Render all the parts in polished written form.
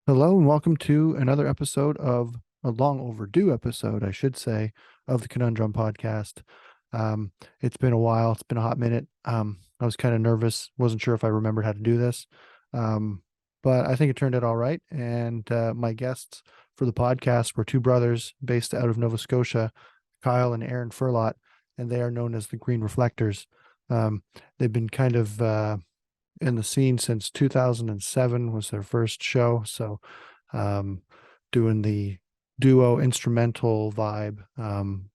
Hello and welcome to another episode of a long overdue episode, I should say, of the ConunDRUM podcast. It's been a while. It's been a hot minute. I was kind of nervous. Wasn't sure if I remembered how to do this. Um, but I think it turned out all right. And my guests for the podcast were two brothers based out of Nova Scotia, Kyle and Aaron Furlotte, and they are known as the Green Reflectors. They've been kind of in the scene since 2007 was their first show. So um, doing the duo instrumental vibe,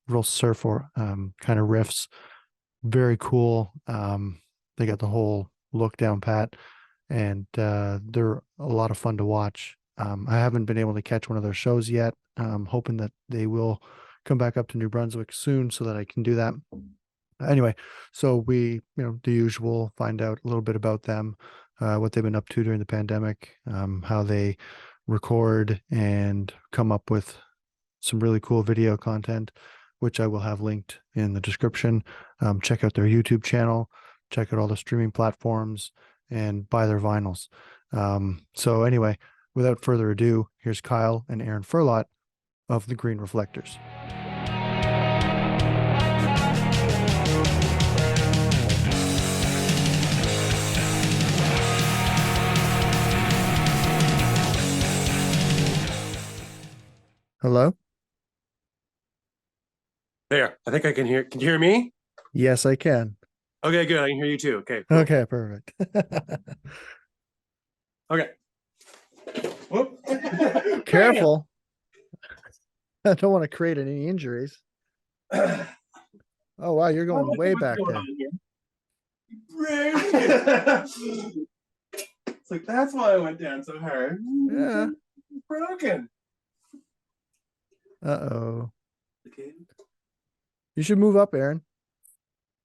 real surf or kind of riffs. Very cool. They got the whole look down pat, and they're a lot of fun to watch. I haven't been able to catch one of their shows yet. I'm hoping that they will come back up to New Brunswick soon so that I can do that. Anyway, so we, the usual, find out a little bit about them, what they've been up to during the pandemic, how they record and come up with some really cool video content, which I will have linked in the description. Check out their YouTube channel, check out all the streaming platforms, and buy their vinyls. So anyway, without further ado, here's Kyle and Aaron Furlotte of the Green Reflectors. Hello? There, I think I can hear. Can you hear me? Yes, I can. Okay, good. I can hear you too. Okay, cool. Okay, perfect. Okay. Whoop. Careful. I don't want to create any injuries. Oh, wow, you're going way back there. It's like, that's why I went down so hard. Yeah. It's broken. Uh-oh. You should move up, Aaron,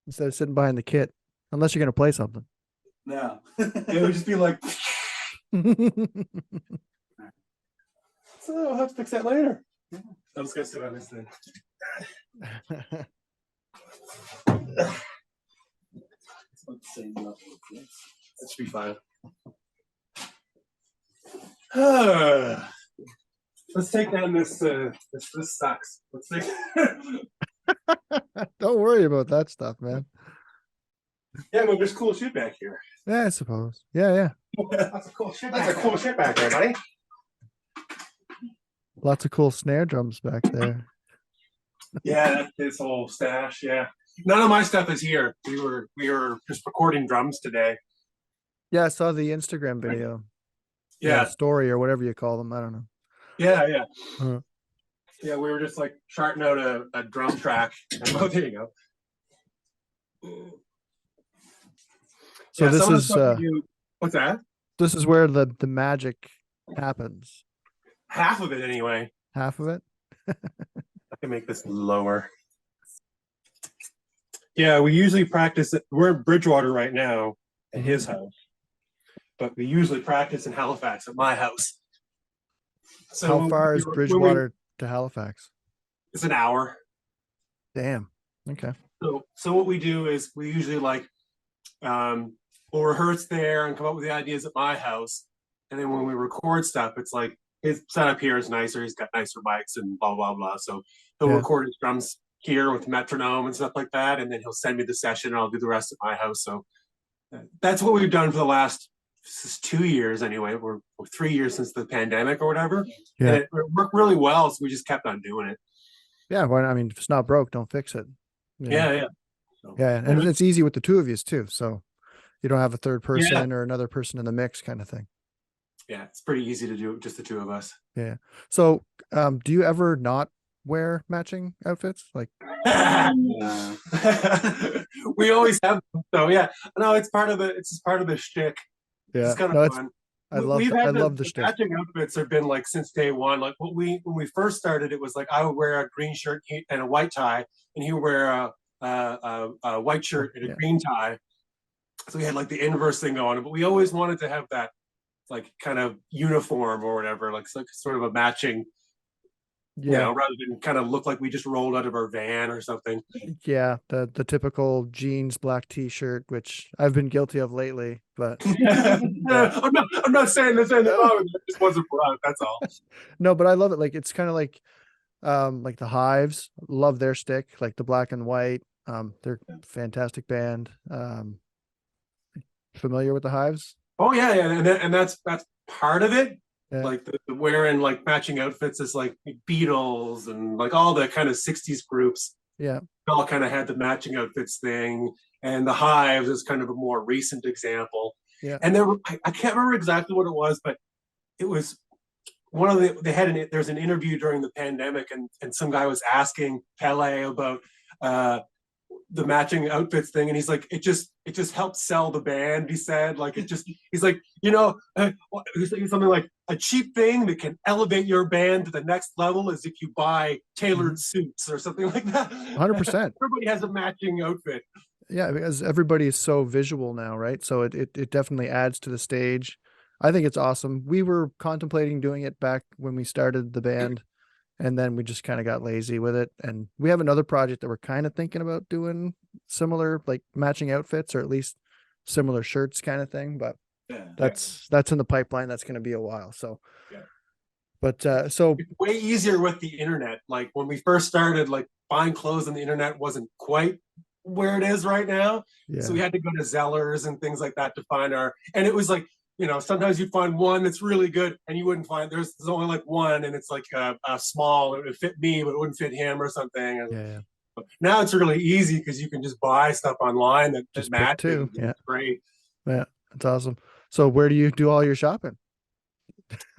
instead of sitting behind the kit, unless you're going to play something. No. It would just be like, so I'll have to fix that later. I'm just going to sit on this thing. That should be fine. Let's take down this. This sucks. Let's take. Don't worry about that stuff, man. Yeah, but there's cool shit back here. Yeah, I suppose. Yeah. That's a cool shit. That's a cool shit back there, buddy. Lots of cool snare drums back there. Yeah, that's his whole stash. Yeah, none of my stuff is here. We were just recording drums today. Yeah, I saw the Instagram video. Yeah, story or whatever you call them. I don't know. Yeah. Uh-huh. Yeah, we were just like charting out a drum track. Oh, there you go. So yeah, this is what's that? This is where the magic happens. Half of it, anyway. Half of it. I can make this lower. Yeah, we usually practice it. We're in Bridgewater right now at his house, but we usually practice in Halifax at my house. So how far is Bridgewater to Halifax? It's an hour. Damn. Okay. So what we do is we usually we'll rehearse there and come up with the ideas at my house, and then when we record stuff, it's like his setup here is nicer. He's got nicer mics and blah blah blah. So he'll record his drums here with metronome and stuff like that, and then he'll send me the session, and I'll do the rest at my house. So that's what we've done for the last 2 years anyway. We're 3 years since the pandemic or whatever. Yeah. And it worked really well, so we just kept on doing it. Yeah, well, I mean, if it's not broke, don't fix it. Yeah. So, yeah, and it's easy with the two of you too. So you don't have a third person or another person in the mix kind of thing. Yeah, it's pretty easy to do, just the two of us. Yeah. So do you ever not wear matching outfits? Like we always have them, so yeah. No, it's part of the shtick. Yeah. It's kind of fun. I love the shtick. Matching outfits have been like since day one. Like when we first started, it was like I would wear a green shirt and a white tie, and he would wear a white shirt and a green tie. So we had like the inverse thing going, but we always wanted to have that like kind of uniform or whatever, like sort of a matching Yeah. rather than kind of look like we just rolled out of our van or something. Yeah. The typical jeans, black t-shirt, which I've been guilty of lately, but yeah. I'm not saying there's anything wrong with it. It just wasn't for us. That's all. No, but I love it. Like it's kind of like the Hives. Love their stick, like the black and white. They're fantastic band. Familiar with the Hives? Oh yeah, yeah, and that's part of it. Yeah. Like the wearing like matching outfits is like Beatles and like all the kind of '60s groups Yeah. all kind of had the matching outfits thing. And the Hives is kind of a more recent example. Yeah. And I can't remember exactly what it was, but it was one of there's an interview during the pandemic, and some guy was asking Pele about uh the matching outfits thing, and he's like, it just helped sell the band. He said, like, he's like, he's saying something like, a cheap thing that can elevate your band to the next level is if you buy tailored suits or something like that. 100%. Everybody has a matching outfit. Yeah, because everybody is so visual now, right? So it definitely adds to the stage. I think it's awesome. We were contemplating doing it back when we started the band, and then we just kind of got lazy with it. And we have another project that we're kind of thinking about doing similar, like matching outfits or at least similar shirts kind of thing. But that's in the pipeline. That's going to be a while. So, Yeah. but so It's way easier with the internet. Like when we first started, like buying clothes on the internet wasn't quite where it is right now. So we yeah, had to go to Zellers and things like that to find and it was like, sometimes you'd find one that's really good and you wouldn't find, there's only like one and it's like a small, it would fit me, but it wouldn't fit him or something. And yeah, now it's really easy because you can just buy stuff online that just pick matches. two. Yeah, It's great. yeah, that's awesome. So where do you do all your shopping?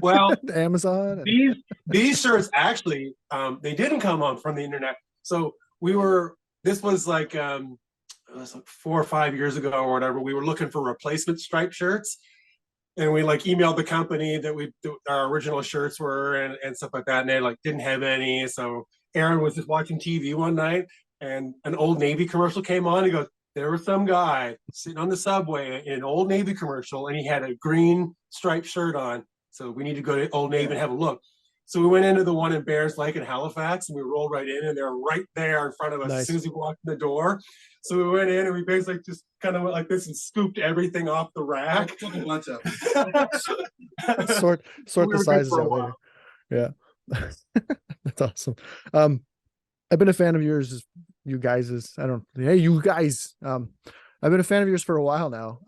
Well, Amazon and these shirts actually they didn't come on from the internet. So this was like it was like 4 or 5 years ago or whatever. We were looking for replacement striped shirts, and we like emailed the company that our original shirts were and stuff like that, and they like didn't have any. So Aaron was just watching TV one night, and an Old Navy commercial came on. He goes, there was some guy sitting on the subway in an Old Navy commercial, and he had a green striped shirt on. So we need to go to Old Navy and have a look. So we went into the one in Bears Lake in Halifax, and we rolled right in, and they're right there in front of us as soon nice. as we walked in the door. So we went in, and we basically just kind of went like this and scooped everything off the rack. Took a bunch of Sort we the were good sizes for a out while. later. Yeah. That's awesome. I've been a fan of yours, you guys' I don't hey you guys. I've been a fan of yours for a while now.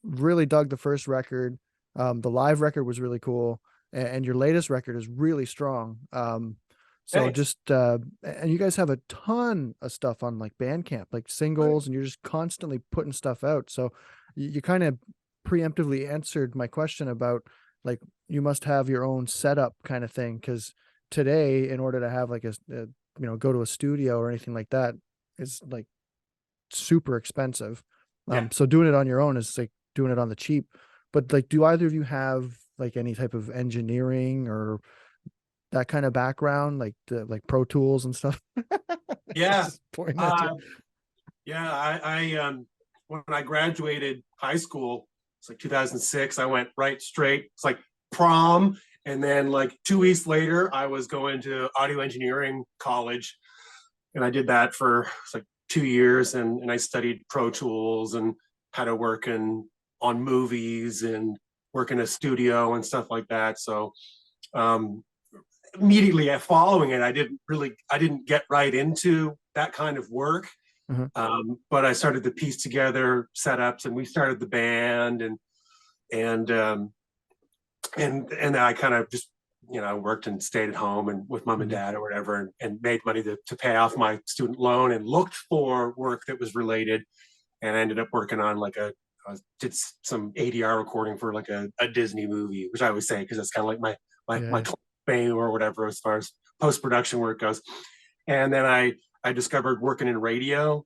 Really dug the first record. The live record was really cool, and your latest record is really strong. So Thanks. just and you guys have a ton of stuff on like Bandcamp, like singles, and you're just constantly putting stuff out. So you kind of preemptively answered my question about like you must have your own setup kind of thing, because today, in order to have like go to a studio or anything like that, is like super expensive. Yeah. So doing it on your own is like doing it on the cheap. But like, do either of you have like any type of engineering or that kind of background, like the like Pro Tools and stuff? Yeah. Just pointing at you. Yeah. I when I graduated high school, it's like 2006. I went right straight. It's like prom, and then like 2 weeks later, I was going to audio engineering college, and I did that for like 2 years, and I studied Pro Tools and how to work on movies and work in a studio and stuff like that. So immediately following it, I didn't get right into that kind of work. But I started to piece together setups, and we started the band, and I kind of just worked and stayed at home and with mom and dad or whatever, and made money to pay off my student loan, and looked for work that was related, and I ended up working on like I did some ADR recording for like a Disney movie, which I always say because that's kind of like my fame or whatever as far as post production work goes. And then I discovered working in radio.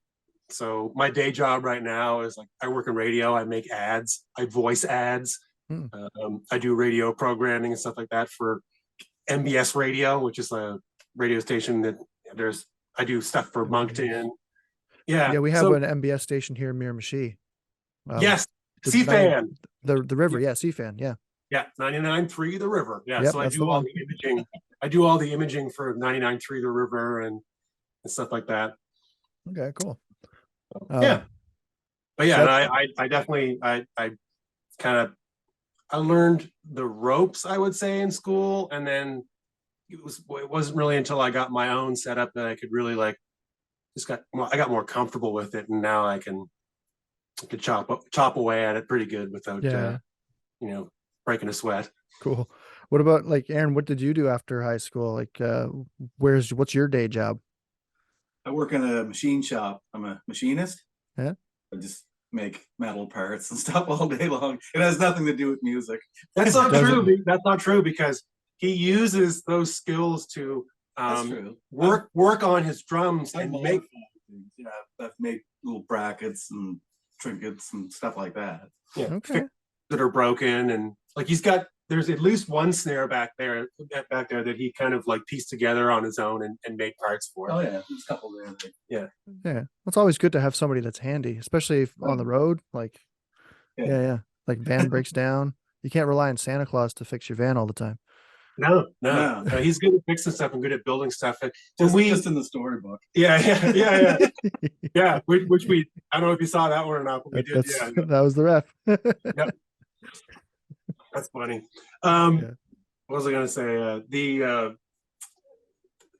So my day job right now is like I work in radio. I make ads. I voice ads. I do radio programming and stuff like that for MBS Radio, which is a radio station that I do stuff for Moncton. Yeah. Yeah, we have So an MBS station here in Miramichi. yes, C-Fan. The river, yeah, C-Fan, yeah. Yeah, 99.3 The River. Yeah, Yep, so I that's do the all one. the imaging. I do all the imaging for 99 Tree the River and stuff like that. Okay, cool. Yeah. But yeah, so and I definitely kind of I learned the ropes, I would say, in school, and then it wasn't really until I got my own setup that I could really like I got more comfortable with it, and now I could chop away at it pretty good without yeah, you know, breaking a sweat. cool. What about like Aaron? What did you do after high school? Like, what's your day job? I work in a machine shop. I'm a machinist. Yeah. I just make metal parts and stuff all day long. It has nothing to do with music. That's not true. That's not true because he uses those skills to That's true. work on his drums and make things. Yeah, I've made little brackets and trinkets and stuff like that. Yeah, Okay. that are broken, and like there's at least one snare back there that he kind of like pieced together on his own and made parts for. Oh yeah, there's a couple there. Yeah. Yeah. It's always good to have somebody that's handy, especially if on the road. Like, yeah. Like van breaks down. You can't rely on Santa Claus to fix your van all the time. No. He's good at fixing stuff and good at building stuff. And just in the storybook. Yeah. Yeah. Which we, I don't know if you saw that one or not, but we did. Yeah. That was the ref. Yep. That's funny. What was I going to say? The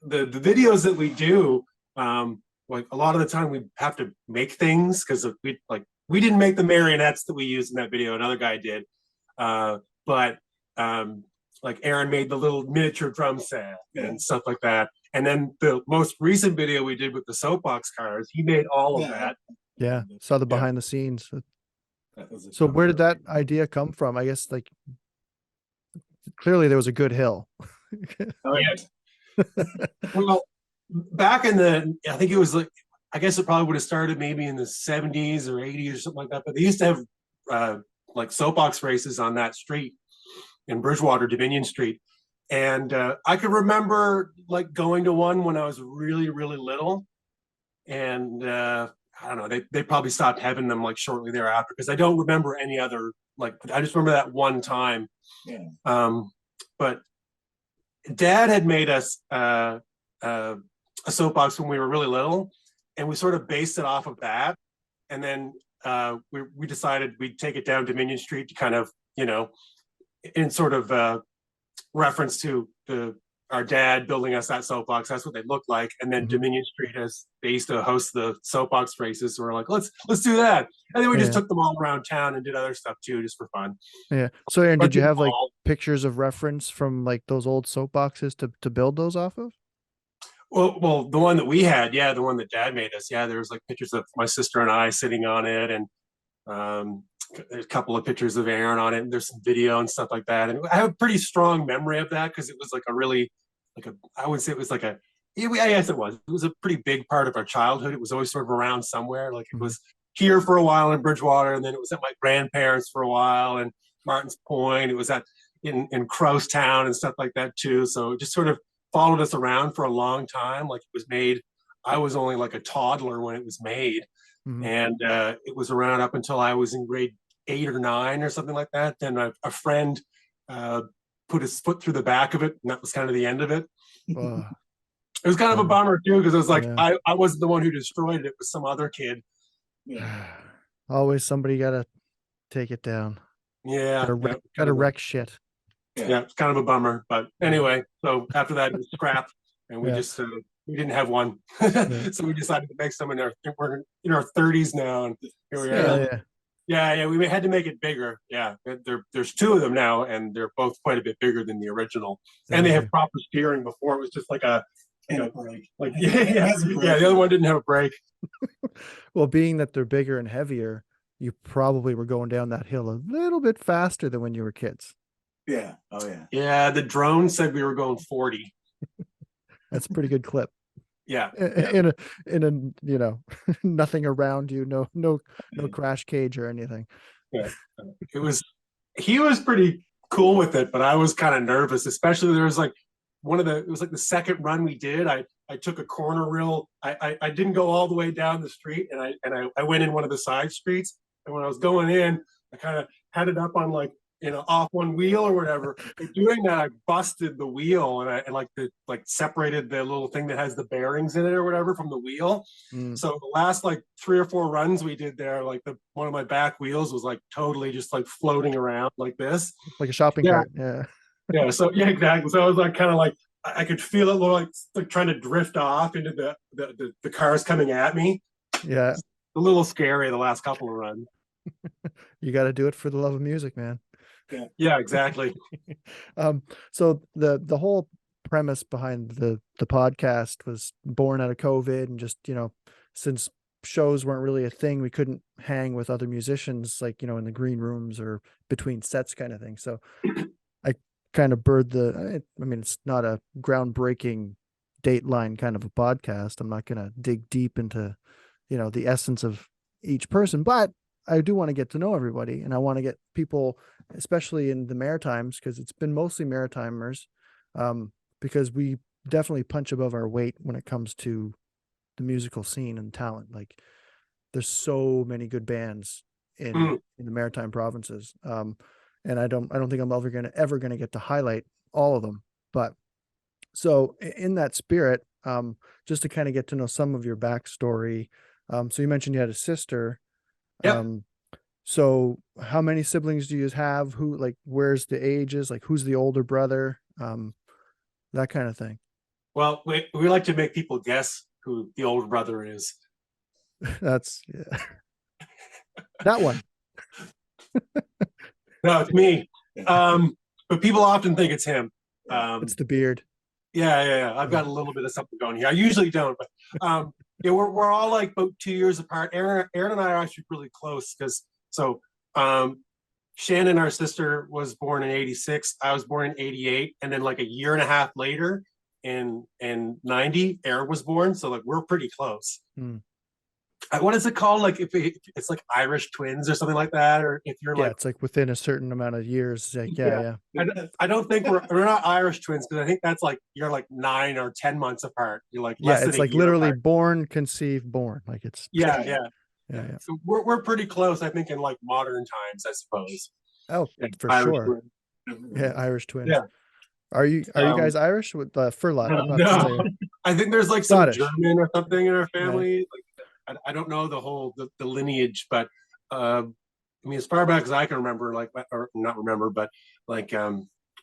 videos that we do, like a lot of the time we have to make things because we didn't make the marionettes that we used in that video. Another guy did, but like Aaron made the little miniature drum set and stuff like that. And then the most recent video we did with the soapbox cars, he made all of that. Yeah, saw the behind the scenes. So where did that idea come from? I guess like clearly there was a good hill. Oh yeah. Well, back in I think it was like, I guess it probably would have started maybe in the 70s or 80s or something like that. But they used to have like soapbox races on that street in Bridgewater, Dominion Street. And I could remember like going to one when I was really, really little. And I don't know, they probably stopped having them like shortly thereafter because I don't remember any other, like, I just remember that one time. Yeah. But Dad had made us a soapbox when we were really little, and we sort of based it off of that. And then we decided we'd take it down Dominion Street to kind of, in sort of reference to our dad building us that soapbox. That's what they look like. And then Dominion Street, as they used to host the soapbox races, so we're like, let's do that. And then we just took them all around town and did other stuff too, just for fun. Yeah. So Aaron, did you have like pictures of reference from like those old soapboxes to build those off of? Well, the one that we had, the one that Dad made us, there was like pictures of my sister and I sitting on it, and there's a couple of pictures of Aaron on it, and there's some video and stuff like that. And I have a pretty strong memory of that because it was like I would say it was like yes, it was. It was a pretty big part of our childhood. It was always sort of around somewhere. Like it was here for a while in Bridgewater, and then it was at my grandparents for a while, and Martins Point. It was in Crosstown and stuff like that too. So it just sort of followed us around for a long time. Like it was made, I was only like a toddler when it was made. And it was around up until I was in grade 8 or 9 or something like that. Then a friend put his foot through the back of it, and that was kind of the end of it. It was kind of a bummer too, because it was like I wasn't the one who destroyed it. It was some other kid. Always somebody gotta take it down. Gotta wreck shit. Yeah, it's kind of a bummer. But anyway, so after that it was scrap, and we just we didn't have one. So we decided to make some we're in our 30s now, and here we are. Yeah, we had to make it bigger. Yeah, there's 2 of them now, and they're both quite a bit bigger than the original. And they have proper steering. Before it was just like brake. Like the other one didn't have a brake. Well, being that they're bigger and heavier, you probably were going down that hill a little bit faster than when you were kids. Yeah. Oh yeah. Yeah, the drone said we were going 40. That's a pretty good clip. Yeah. In a nothing around you, no crash cage or anything. Yeah. He was pretty cool with it, but I was kind of nervous, especially there was like it was like the second run we did. I took a corner real. I didn't go all the way down the street, and I went in one of the side streets. And when I was going in, I kind of had it up on like off one wheel or whatever. But doing that, I busted the wheel and separated the little thing that has the bearings in it or whatever from the wheel. So the last like 3 or 4 runs we did there, like one of my back wheels was like totally just like floating around like this, like a shopping cart. Yeah. Yeah. So yeah, exactly. So I was like kind of like I could feel it like trying to drift off into the cars coming at me. Yeah. It's a little scary the last couple of runs. You got to do it for the love of music, man. Yeah, exactly. So the whole premise behind the podcast was born out of COVID, and just, since shows weren't really a thing, we couldn't hang with other musicians, like, in the green rooms or between sets kind of thing. So I kind of it's not a groundbreaking Dateline kind of a podcast. I'm not going to dig deep into, the essence of each person, but I do want to get to know everybody, and I want to get people, especially in the Maritimes, because it's been mostly Maritimers, because we definitely punch above our weight when it comes to the musical scene and talent. Like, there's so many good bands in the Maritime provinces, and I don't think I'm ever gonna get to highlight all of them. But so in that spirit, just to kind of get to know some of your backstory. So you mentioned you had a sister. Yep. So how many siblings do you have? Who, like, where's the ages? Like, who's the older brother? That kind of thing. Well, we like to make people guess who the older brother is. That's that one. No, it's me. But people often think it's him. It's the beard. Yeah. I've got a little bit of something going here. I usually don't, but yeah, we're all like about 2 years apart. Aaron and I are actually really close because Shannon, our sister, was born in '86. I was born in '88, and then like a year and a half later, in '90, Aaron was born. So like we're pretty close. What is it called? Like if it's like Irish twins or something like that, or if you're like, it's like within a certain amount of years. Like, yeah. I don't think we're not Irish twins, because I think that's like you're like 9 or 10 months apart. You're like less than it's a like year literally apart. born, conceived, born. Like it's Yeah. So we're pretty close, I think, in like modern times, I suppose. For Irish sure. twins. Yeah, Irish twins. Yeah. Are you guys Irish with Furlotte? I'm not No. I think there's like some Scottish. German or something in our family. Like I don't know the lineage, but I mean, as far back as I can remember, like, or not remember, but like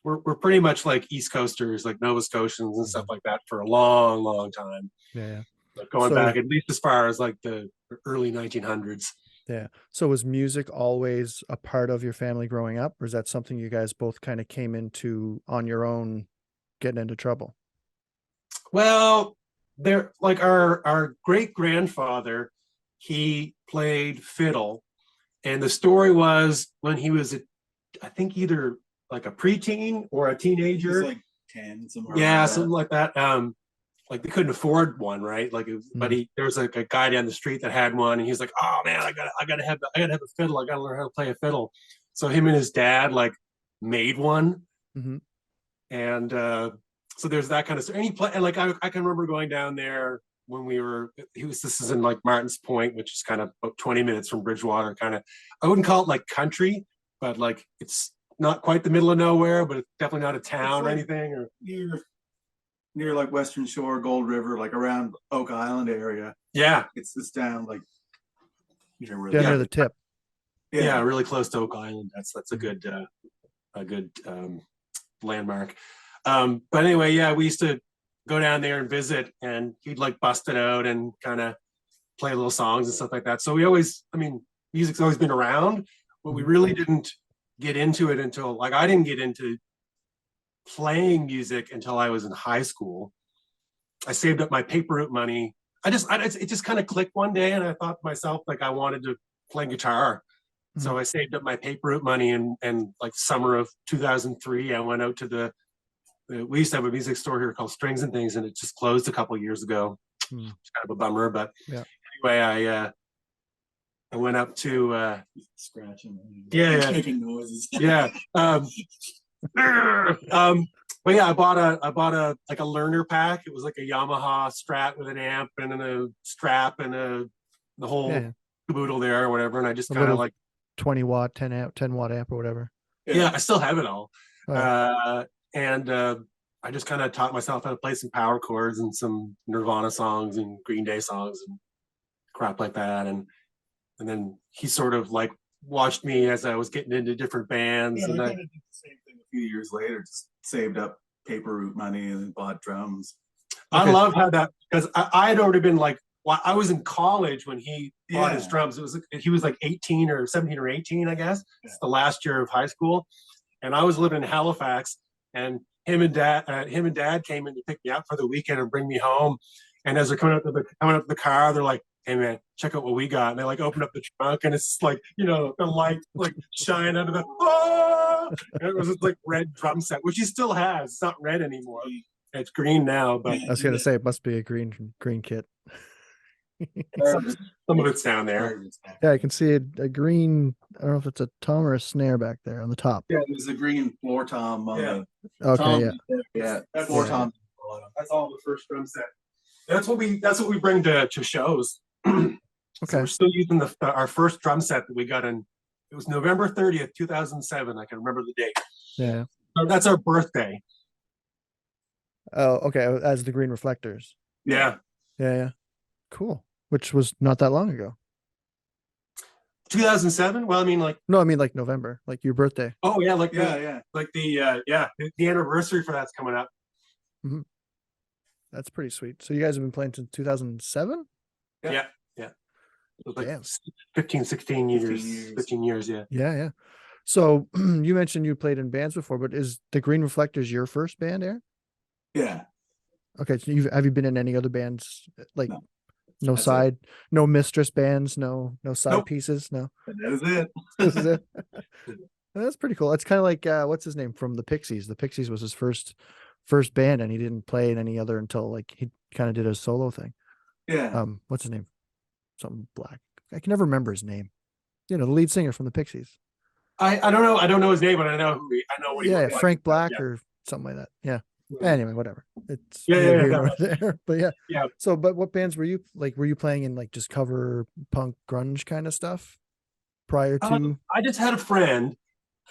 we're pretty much like East Coasters, like Nova Scotians and stuff like that for a long time. Yeah. Like going back at least as far as like the early 1900s. Yeah. So was music always a part of your family growing up, or is that something you guys both kind of came into on your own, getting into trouble? Well, there, like our great grandfather, he played fiddle, and the story was when he was, I think, either like a preteen or a teenager. He's like 10, somewhere. Yeah, something like that. Like they couldn't afford one, right? Like, but there was like a guy down the street that had one, and he's like, "Oh man, I gotta have a fiddle. I gotta learn how to play a fiddle." So him and his dad like made one, and so there's that kind of stuff. And he played, and like I can remember going down there when this is in like Martins Point, which is kind of about 20 minutes from Bridgewater. Kind of, I wouldn't call it like country, but like it's not quite the middle of nowhere, but it's definitely not a town or anything. Or near like Western Shore, Gold River, like around Oak Island area. Yeah, it's down like down near the tip. Yeah, really close to Oak Island. That's a good landmark. But anyway, yeah, we used to go down there and visit, and he'd like bust it out and kind of play little songs and stuff like that. So music's always been around, but we really didn't get into it until, like, I didn't get into playing music until I was in high school. I saved up my paper route money. It just kind of clicked one day, and I thought to myself, like, I wanted to play guitar. So I saved up my paper route money, and like summer of 2003, I went out to we used to have a music store here called Strings and Things, and it just closed a couple of years ago. It's kind of a bummer, but anyway, I went up to scratching. Making noises. But yeah, I bought a like a learner pack. It was like a Yamaha Strat with an amp and a strap and the whole caboodle there or whatever. And I just kind of like 20 watt, 10 watt amp or whatever. Yeah, I still have it all. Oh, yeah. And I just kind of taught myself how to play some power chords and some Nirvana songs and Green Day songs and crap like that. And then he sort of like watched me as I was getting into different bands. Yeah, I And kind of did the same thing a few years later. Just saved up paper route money and then bought drums. I Okay. love how that, because I had already been like, well, I was in college when he bought his Yeah. drums. He was like 18 or 17 or 18, I guess. It's the last year of high school, and I was living in Halifax. And him and dad came in to pick me up for the weekend and bring me home. And as they're coming up the car, they're like, "Hey man, check out what we got." And they like open up the trunk, and it's like, you know, the light like shine under the. Oh! And it was this like red drum set, which he still has. It's not red anymore. It's green now, but I was gonna say it must be a green kit. some of it's down there. Yeah, I can see a green. I don't know if it's a tom or a snare back there on the top. Yeah, there's a green floor tom on Yeah. the Okay, tom. yeah. Yeah, That's floor yeah. tom. That's all the first drum set. That's what we bring to shows. Okay. So we're still using our first drum set that we got in. It was November 30th, 2007. I can remember the date. Yeah. So that's our birthday. Oh, okay. As the Green Reflectors. Yeah. Yeah. Cool. Which was not that long ago. 2007. Well, I mean, like. No, I mean like November, like your birthday. Oh yeah, like Yeah. like the anniversary for that's coming up. Mm-hmm. That's pretty sweet. So you guys have been playing since 2007? Yeah. Like Damn. 15, 16 years. 15 years, yeah. Yeah. So you mentioned you played in bands before, but is the Green Reflectors your first band, Aaron? Yeah. Okay, so have you been in any other bands? Like no That's side, no mistress bands, no side Nope. pieces, no. That is it. This is it. That's pretty cool. It's kind of like what's his name from the Pixies. The Pixies was his first band, and he didn't play in any other until like he kind of did a solo thing. Yeah. What's his name? Something Black. I can never remember his name. You know, the lead singer from the Pixies. I don't know. I don't know his name, but I know what he Yeah, looks like. Frank Black Yeah. or something like that. Yeah. Anyway, whatever. It's Yeah, neither yeah, here yeah. nor there. But yeah. Yeah. So, but what bands were you like? Were you playing in like just cover punk grunge kind of stuff prior to? I just had a friend.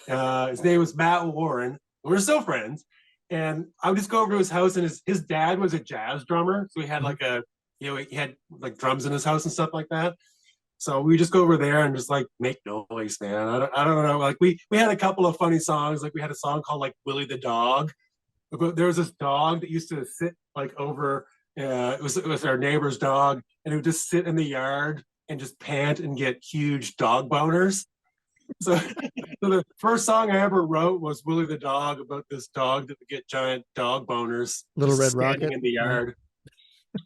His name was Matt Warren. We're still friends, and I would just go over to his house, and his dad was a jazz drummer, so he had like he had like drums in his house and stuff like that. So we just go over there and just like make noise, man. I don't know. Like we had a couple of funny songs. Like we had a song called like Willie the Dog. But there was this dog that used to sit like over. It was our neighbor's dog, and it would just sit in the yard and just pant and get huge dog boners. So the first song I ever wrote was Willie the Dog, about this dog that would get giant dog boners. Little just Red standing Rocket? in the yard.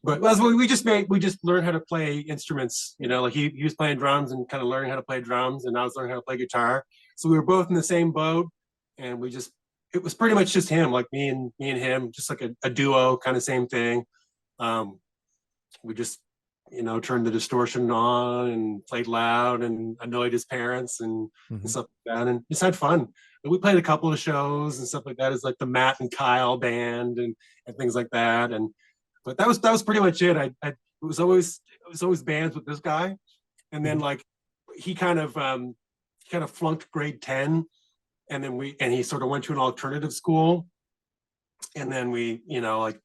But that's what we just learned how to play instruments. You know, like he was playing drums and kind of learning how to play drums, and I was learning how to play guitar. So we were both in the same boat, and it was pretty much just him, like me and him, just like a duo, kind of same thing. We just, you know, turned the distortion on and played loud and annoyed his parents and stuff like that, and just had fun. And we played a couple of shows and stuff like that, as like the Matt and Kyle band and things like that. But that was pretty much it. It was always bands with this guy, and then like he kind of flunked grade 10, and then he sort of went to an alternative school, and then we, you know, like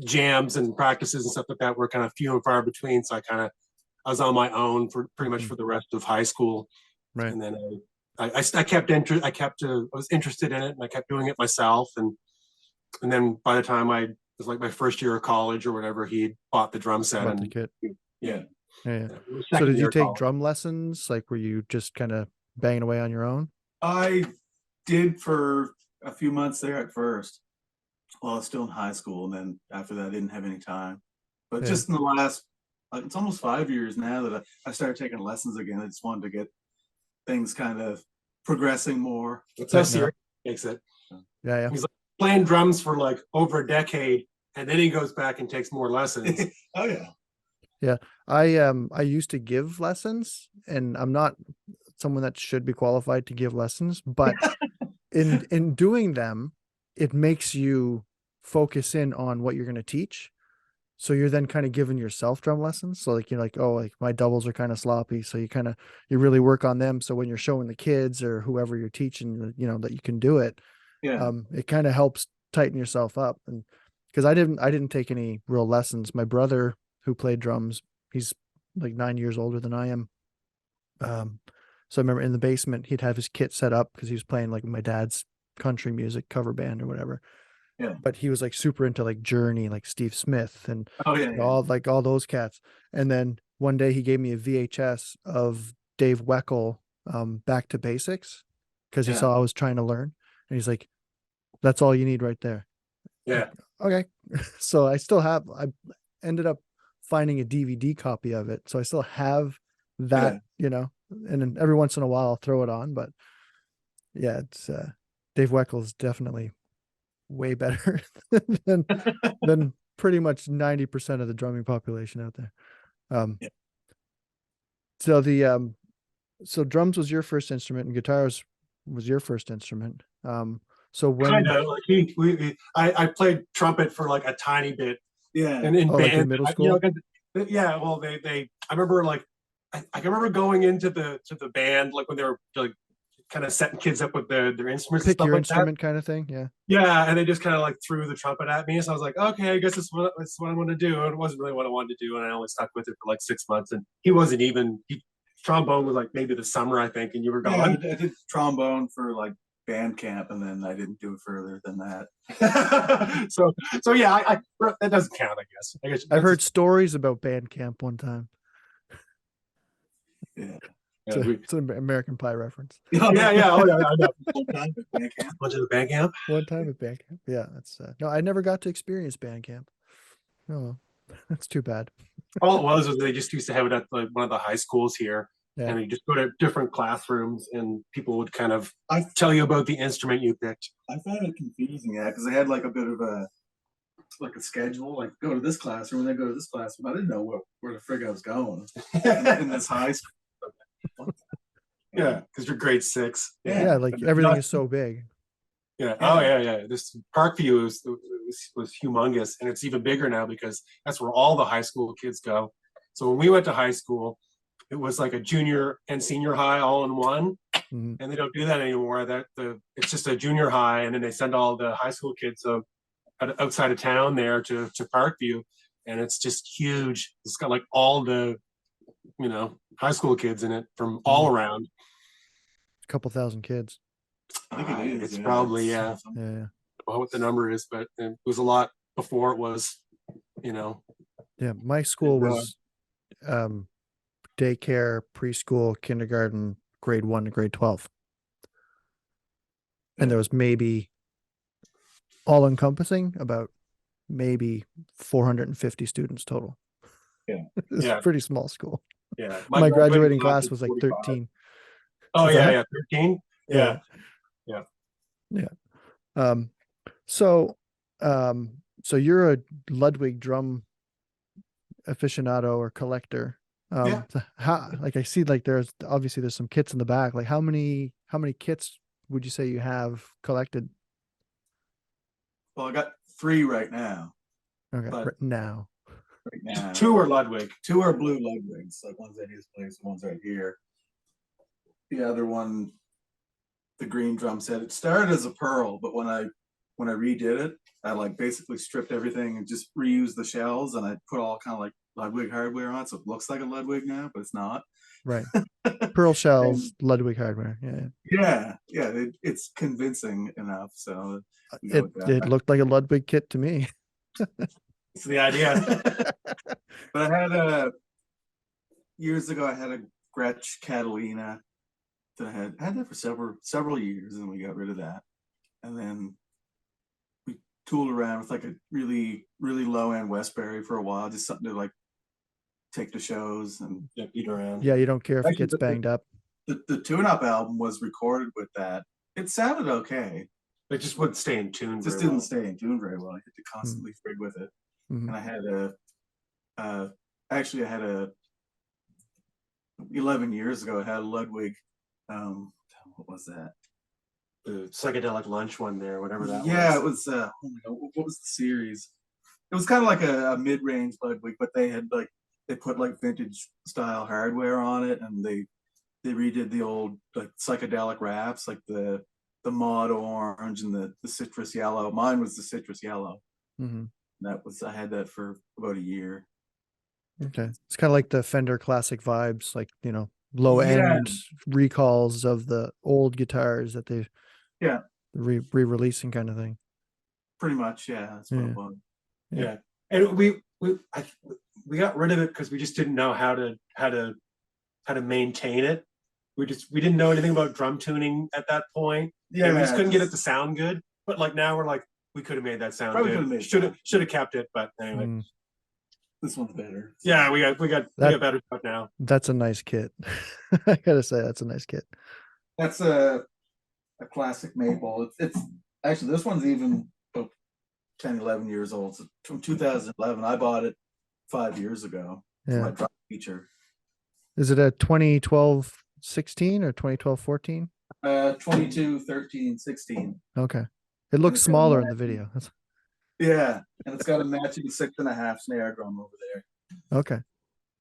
jams and practices and stuff like that were kind of few and far between. So I was on my own for pretty much for the rest of high school, Right. And then I was interested in it, and I kept doing it myself, and then by the time it was like my first year of college or whatever, he bought the drum set. Bought the kit. Yeah. So did you take drum lessons? Like, were you just kind of banging away on your own? I did for a few months there at first, while I was still in high school, and then after that I didn't have any time. But just in the last, it's almost 5 years now that I started taking lessons again. I just wanted to get things kind of progressing more. That's how serious he takes it. Yeah. He's like playing drums for like over a decade, and then he goes back and takes more lessons. Oh yeah. Yeah. I used to give lessons, and I'm not someone that should be qualified to give lessons, but in doing them, it makes you focus in on what you're going to teach. so you're then kind of giving yourself drum lessons. So like you're like, oh, like my doubles are kind of sloppy. So you really work on them. So when you're showing the kids or whoever you're teaching, that you can do it, Yeah. it kind of helps tighten yourself up. And because I didn't take any real lessons. My brother who played drums, he's like 9 years older than I am. So I remember in the basement, he'd have his kit set up because he was playing like my dad's country music cover band or whatever. Yeah. But he was like super into like Journey, like Steve Smith and Oh yeah. all those cats. And then one day he gave me a VHS of Dave Weckl, Back to Basics, because he Yeah. saw I was trying to learn, and he's like, "That's all you need right there." Yeah. Okay. So I ended up finding a DVD copy of it, so I still have that, and then every once in a while I'll throw it on. But yeah, it's Dave Weckl is definitely way better than pretty much 90% of the drumming population out there. Yeah. So the so drums was your first instrument and guitars was your first instrument. So when Kind of like I played trumpet for like a tiny bit, Yeah. and in like in band, middle school? 'cause, yeah. Well, I remember like I can remember going into the band like when they were like kind of setting kids up with their instruments and pick stuff your like instrument kind of thing. Yeah. that. Yeah, and they just kind of like threw the trumpet at me, so I was like, okay, I guess this is what I'm going to do. And it wasn't really what I wanted to do, and I only stuck with it for like 6 months. And he wasn't even trombone was like maybe the summer, I think, and you were Yeah, gone. I did trombone for like band camp, and then I didn't do it further than that. so yeah, that doesn't count, I guess. I've heard stories about band camp one time. Yeah. It's an American Pie reference. Oh yeah. I know. One time at band camp. Went to the band camp. One time at band camp. Yeah, that's no, I never got to experience band camp. Oh, that's too bad. All it was they just used to have it at like one of the high schools here, Yeah. and you just go to different classrooms, and people would kind of tell you about the instrument you picked. I found it confusing, yeah, because they had like a bit of a schedule, like go to this classroom and then go to this classroom. I didn't know where the frig I was going in this high school. Yeah, because you're grade 6. Yeah, like everything is so big. Yeah. Oh yeah. This Parkview was humongous, and it's even bigger now because that's where all the high school kids go. So when we went to high school, it was like a junior and senior high all in one, Mhm. and they don't do that anymore. It's just a junior high, and then they send all the high school kids outside of town there to Parkview, and it's just huge. It's got like all the high school kids in it from all around. A couple thousand kids. I think it is. It's probably Yeah. what the number is, but it was a lot before it was, Yeah, my school was daycare, preschool, kindergarten, grade 1 to grade 12. And there was maybe all encompassing about maybe 450 students total. Yeah. It's a pretty small school. Yeah. My graduating class was like 13. Oh yeah, 13. Yeah. So you're a Ludwig drum aficionado or collector. Yeah. So like I see like there's some kits in the back. Like how many kits would you say you have collected? Well, I got 3 right now. Okay, right now. Right now. 2 are Ludwig. 2 are blue Ludwigs. Like one's at his place, one's right here. The other one, the green drum set. It started as a pearl, but when I redid it, I like basically stripped everything and just reused the shells, and I put all kind of like Ludwig hardware on it, so it looks like a Ludwig now, but it's not. Right. Pearl shells, Ludwig hardware. Yeah. It's convincing enough. So it looked like a Ludwig kit to me. It's the idea. But I had years ago, I had a Gretsch Catalina that I had that for several years, and we got rid of that. And then we tooled around with like a really, really low end Westbury for a while, just something to like take to shows and beat around. Yeah, you don't care if it gets banged up. The tune-up album was recorded with that. It sounded okay. It just wouldn't stay in tune. It just didn't stay in tune very well. I had to constantly frig with it. Mm-hmm. And I had 11 years ago, I had a Ludwig, what was that? The psychedelic lunch one there, whatever that was. Yeah, it was, oh my God, what was the series? it was kind of like a mid-range Ludwig, but they put like vintage style hardware on it, and they redid the old like psychedelic wraps, like the mod orange and the citrus yellow. Mine was the citrus yellow. Mhm. I had that for about a year. Okay. It's kind of like the Fender classic vibes, like, low Yeah. end recalls of the old guitars that they Yeah, re-releasing kind of thing. pretty much. Yeah, that's what Yeah. it was. Yeah. And we got rid of it because we just didn't know how to maintain it. We didn't know anything about drum tuning at that point. Yeah, And we just couldn't get it to sound good. But like now we're like, we could have made that sound Probably good. could've made it Should have kept it, but anyway. Mm, This one's better. Yeah, we got better stuff now. that's a nice kit. I gotta say, that's a nice kit. That's a classic maple. It's actually, this one's even 10, 11 years old. It's from 2011. I bought it 5 years ago for Yeah. my drum feature. Is it a 2012 16 or 2012 14? 22, 13, 16. Okay. It looks it's got a smaller in the matching- video. Yeah, and it's got a matching 6.5 snare drum over there. Okay.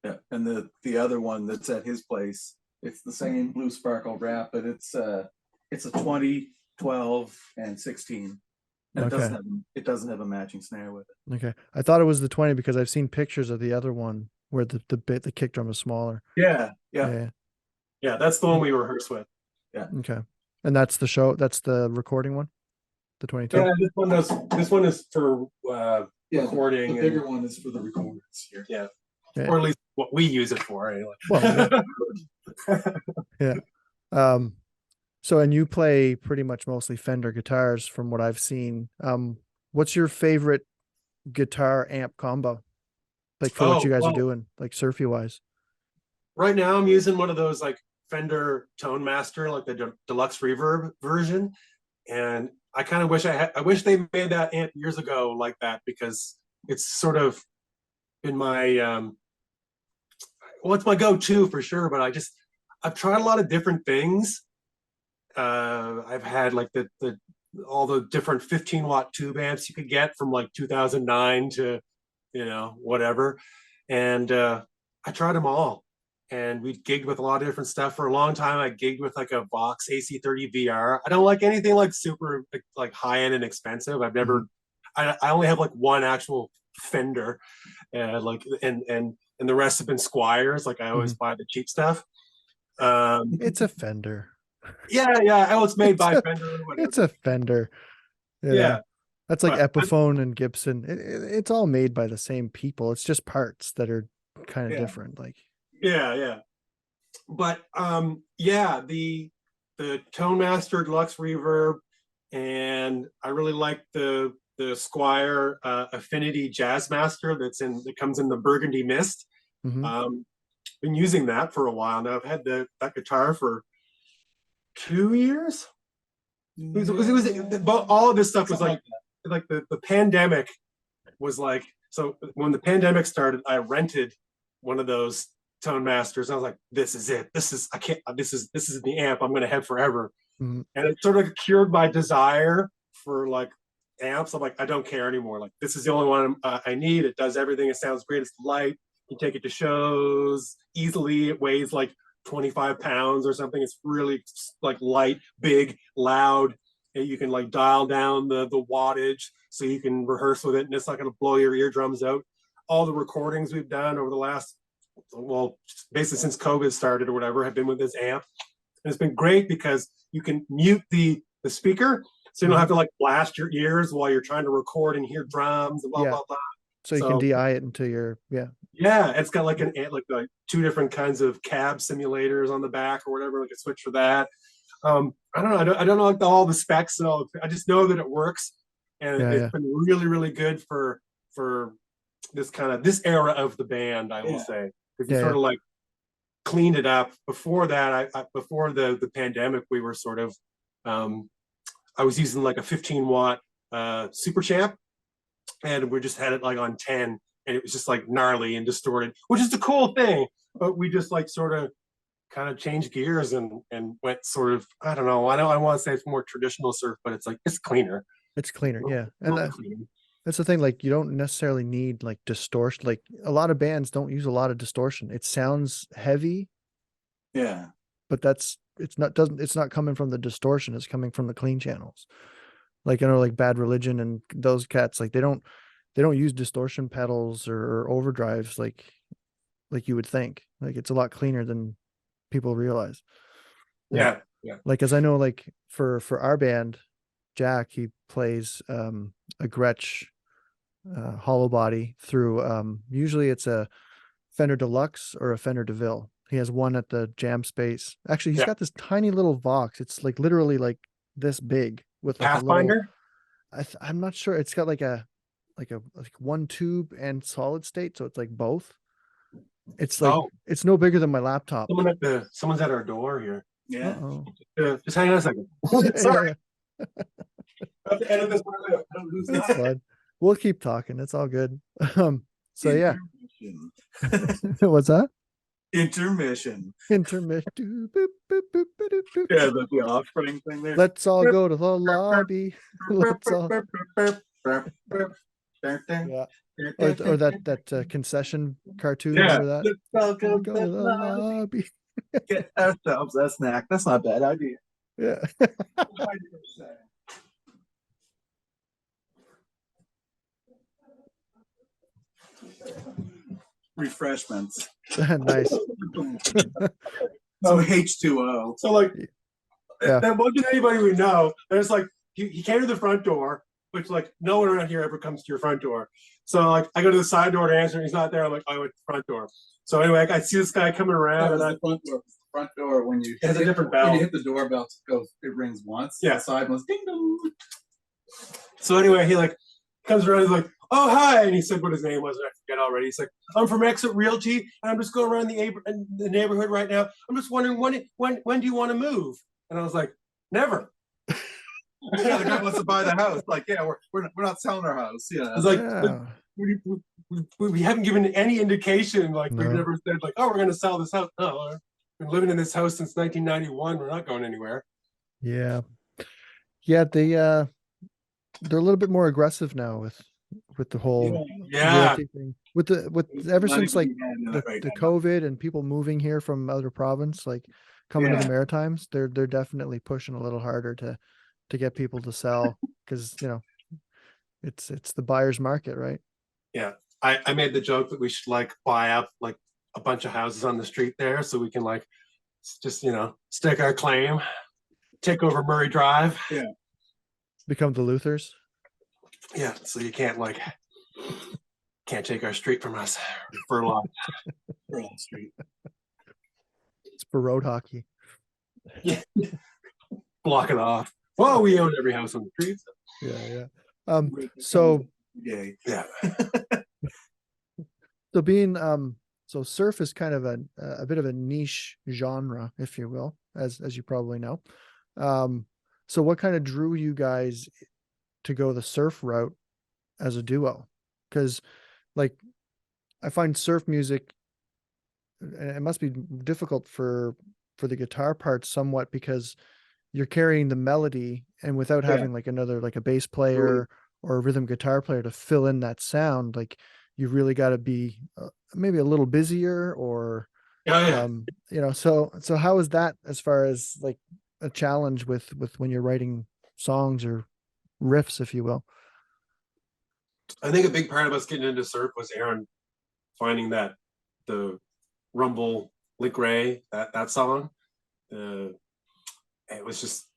Yeah, and the other one that's at his place, it's the same blue sparkle wrap, but it's a 20, 12, and 16. And Okay. it doesn't have a matching snare with it. Okay. I thought it was the 20 because I've seen pictures of the other one where the kick drum is smaller. Yeah. Yeah. Yeah, that's the one we rehearse with. Okay. And that's the recording one? The 22? Yeah, this one is for recording. The bigger one is for the recordings here. Yeah. Yeah. Or at least what we use it for anyway. Well, yeah. So, and you play pretty much mostly Fender guitars from what I've seen. What's your favorite guitar amp combo? Like for what you guys are doing, like surfy wise? Right now I'm using one of those like Fender Tone Master, like the deluxe reverb version. And I kind of wish I wish they made that amp years ago like that, because it's sort of been my well, it's my go-to for sure, but I've tried a lot of different things. I've had like all the different 15-watt tube amps you could get from like 2009 to whatever, and I tried them all, and we gigged with a lot of different stuff for a long time. I gigged with like a Vox AC30 VR. I don't like anything like super like high-end and expensive. I've never I only have like one actual Fender, like and the rest have been Squires. Like I always buy the cheap stuff. It's a Fender. Yeah. Oh, it's made by Fender. Or whatever. It's a Fender. Yeah. That's like But Epiphone and Gibson. It's all made by the same people. It's just parts that are kind of different. Like yeah. But the Tone Master Deluxe Reverb, and I really like the Squire Affinity Jazz Master that comes in the Burgundy Mist. Been using that for a while now. I've had that guitar for 2 years. It was all of this stuff was like the pandemic was like, so when the pandemic started, I rented one of those Tone Masters. I was like, this is it. This is the amp I'm going to have forever. And it sort of cured my desire for like amps. I'm like, I don't care anymore. Like, this is the only one I need. It does everything. It sounds great. It's light. You can take it to shows easily. It weighs like 25 pounds or something. It's really like light, big, loud. And you can like dial down the wattage so you can rehearse with it, and it's not going to blow your eardrums out. All the recordings we've done over the last, well, basically since COVID started or whatever, have been with this amp. And it's been great because you can mute the speaker, so you don't have to like blast your ears while you're trying to record and hear drums and blah blah blah. So you can DI it into your it's got like like two different kinds of cab simulators on the back or whatever, like a switch for that. I don't know. I don't know like all the specs and all. I just know that it works, and it's been really, really good for this era of the band. I will say, because you sort of like cleaned it up. Before that, before the pandemic, we were sort of I was using like a 15-watt Super Champ, and we just had it like on 10, and it was just like gnarly and distorted, which is the cool thing. But we just like sort of kind of changed gears and went sort of, I don't know, I want to say it's more traditional surf, but it's like it's cleaner. It's cleaner, yeah. And That's the thing. Like, you don't necessarily need like distortion. Like, a lot of bands don't use a lot of distortion. It sounds heavy, Yeah. but it's not coming from the distortion. It's coming from the clean channels. Like, like Bad Religion and those cats, like they don't use distortion pedals or overdrives like you would think. Like, it's a lot cleaner than people realize. Yeah. Yeah. Like, as I know, like for our band, Jack, he plays a Gretsch hollow body through usually it's a Fender Deluxe or a Fender DeVille. He has one at the jam space. Actually, he's Yeah. got this tiny little Vox. It's like literally like this big with like a little. Pathfinder. I'm not sure. It's got like one tube and solid state, so it's like both. It's like Oh, it's no bigger than my laptop. someone's at our door here. Yeah. Uh-oh. Just hang on a second. Sorry. I have to edit this part out. I don't know who's That's that. fine. We'll keep talking. It's all good. So yeah. Intermission. What's that? Intermission. Intermission. Boop, boop, boop, boop, boop, boop. Yeah, the Offspring thing there. Let's all go to the lobby. Let's all. Yeah. Or that concession cartoon. Yeah. Remember that? Let's all Go go to to the the lobby. lobby. Get ourselves a snack. That's not a bad idea. Yeah. Refreshments. Nice. Some H2O. So like, Yeah. there wasn't anybody we know. There's like, he came to the front door, which like no one around here ever comes to your front door. So like, I go to the side door to answer, and he's not there. I'm like, I went to the front door. So anyway, I see this guy coming around, and I, The front door. The front door when you It has a different bell. When you hit the doorbell, it rings once. Yeah. The side one's ding dong. so anyway, he like comes around. He's like, "Oh hi," and he said what his name was, and I forget already. He's like, "I'm from Exit Realty, and I'm just going around the neighborhood right now. I'm just wondering when do you want to move?" And I was like, "Never." Yeah, the guy wants to buy the house. Like, yeah, we're not selling our house. Yeah. I was like, Yeah. we haven't given any indication. Like, we've No. never said like, "Oh, we're going to sell this house." No, we've been living in this house since 1991. We're not going anywhere. Yeah. Yeah, they're a little bit more aggressive now with the whole Yeah. realty thing. With ever Money since like we had in the, it right the now. COVID and people moving here from other province, like coming to Yeah. the Maritimes, they're definitely pushing a little harder to get people to sell, because it's the buyer's market, right? Yeah, I made the joke that we should like buy up like a bunch of houses on the street there, so we can like just stake our claim, take over Murray Drive. Become the Luthers. Yeah, so you can't take our street from us. Furlotte. Furlotte Street. It's for road hockey. Block it off. Well, we own every house on the street. Yeah. So Yay. Yeah. so being so surf is kind of a bit of a niche genre, if you will, as you probably know. So what kind of drew you guys to go the surf route as a duo? Because like, I find surf music, and it must be difficult for the guitar part somewhat, because you're carrying the melody, and without having like another, like a bass player or a rhythm guitar player to fill in that sound, like you really got to be maybe a little busier, or so how is that as far as like a challenge with when you're writing songs or riffs, if you will? I think a big part of us getting into surf was Aaron finding the Rumble Lick Ray, that song. It was just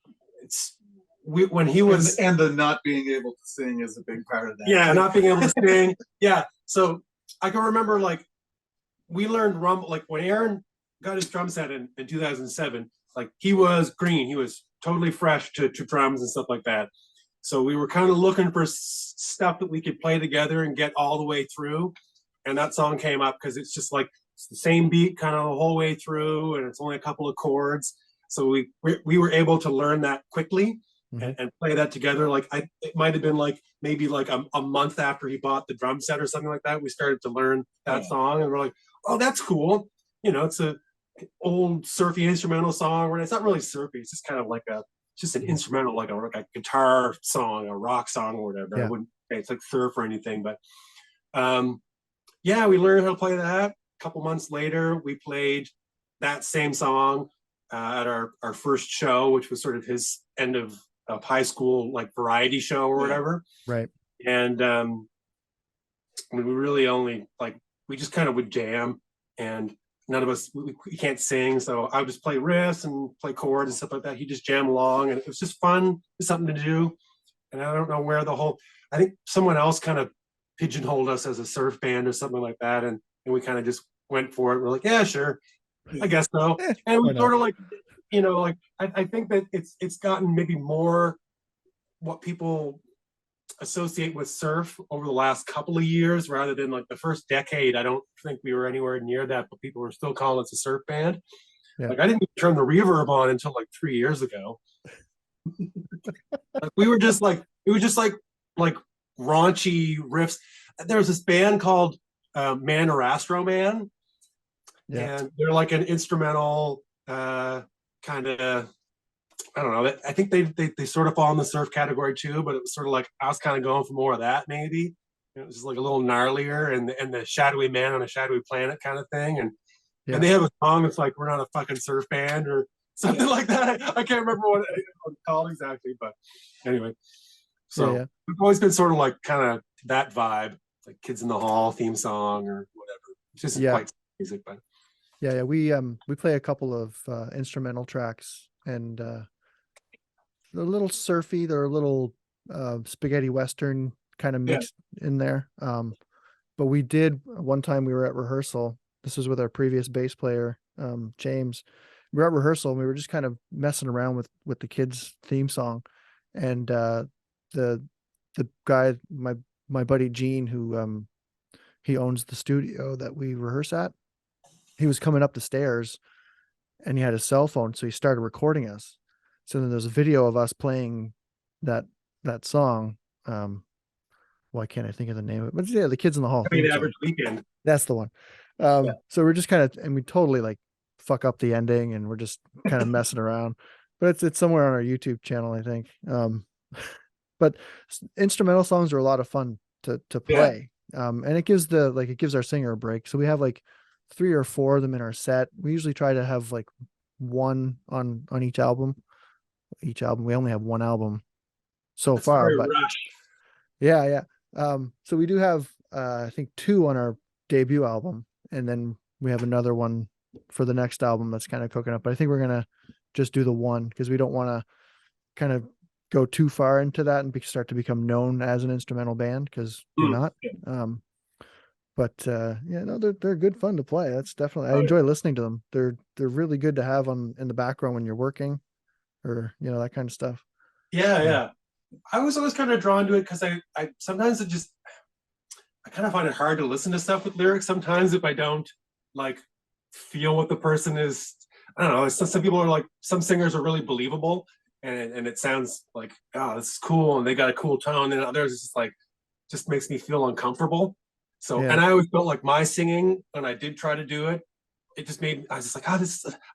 when he was and the not being able to sing is a big part of that. Yeah, not being able to sing. Yeah, so I can remember like we learned Rumble, like when Aaron got his drum set in 2007. Like he was green, he was totally fresh to drums and stuff like that. So we were kind of looking for stuff that we could play together and get all the way through. And that song came up because it's just like it's the same beat kind of the whole way through, and it's only a couple of chords. So we were able to learn that quickly and play that together. Like it might have been like maybe like a month after he bought the drum set or something like that, we started to learn that song, and we're like, oh, that's cool. It's a old surfy instrumental song, where it's not really surfy. It's just kind of like just an instrumental, like a guitar song, a rock song or whatever. Yeah. I wouldn't it's like surf or anything, but yeah, we learned how to play that. A couple months later, we played that same song at our first show, which was sort of his end of high school like variety show or whatever. Right. And I mean, we really only like we just kind of would jam, and none of us we can't sing, so I would just play riffs and play chords and stuff like that. He just jam along, and it was just fun, it's something to do. And I don't know where I think someone else kind of pigeonholed us as a surf band or something like that, and we kind of just went for it. We're like, yeah, sure, I guess so. And we sort of like, like I think that it's gotten maybe more what people associate with surf over the last couple of years rather than like the first decade. I don't think we were anywhere near that, but people were still calling us a surf band. Yeah. Like I didn't turn the reverb on until like 3 years ago. Like, we were just like raunchy riffs. There was this band called Man Arastro Man, and they're like an instrumental kind of, I don't know. I think they sort of fall in the surf category too, but it was sort of like I was kind of going for more of that maybe. It was just like a little gnarlier and the shadowy man on a shadowy planet kind of thing. And they have a song that's like, we're not a fucking surf band or something like that. I can't remember what it's called exactly, but anyway. So it's always been sort of like kind of that vibe, like Kids in the Hall theme song or whatever. It's just quite music, but we play a couple of instrumental tracks, and they're a little surfy. They're a little spaghetti western kind of mixed in there. But we did one time we were at rehearsal. This was with our previous bass player, James. We were at rehearsal and we were just kind of messing around with the kids' theme song, and the guy, my buddy Gene, who he owns the studio that we rehearse at. He was coming up the stairs, and he had a cell phone, so he started recording us. So then there's a video of us playing that song. Why can't I think of the name of it? But yeah, the Kids in the Hall. The Average Weekend. That's the one. So we're just kind of, and we totally like fuck up the ending, and we're just kind of messing around. But it's somewhere on our YouTube channel, I think. But instrumental songs are a lot of fun to play. And it gives our singer a break. So we have like 3 or 4 of them in our set. We usually try to have like one on each album. We only have one album so far, but so we do have I think 2 on our debut album, and then we have another one for the next album that's kind of cooking up. But I think we're gonna just do the one because we don't want to kind of go too far into that and start to become known as an instrumental band, because we're not. They're good fun to play. That's definitely, I enjoy listening to them. They're really good to have in the background when you're working, or that kind of stuff. Yeah. I was always kind of drawn to it because I sometimes I kind of find it hard to listen to stuff with lyrics sometimes if I don't like feel what the person is. I don't know. Some people are like, some singers are really believable and it sounds like, oh, this is cool and they got a cool tone, and others it's just like just makes me feel uncomfortable. So and I always felt like my singing, when I did try to do it, it just made, I was just like, I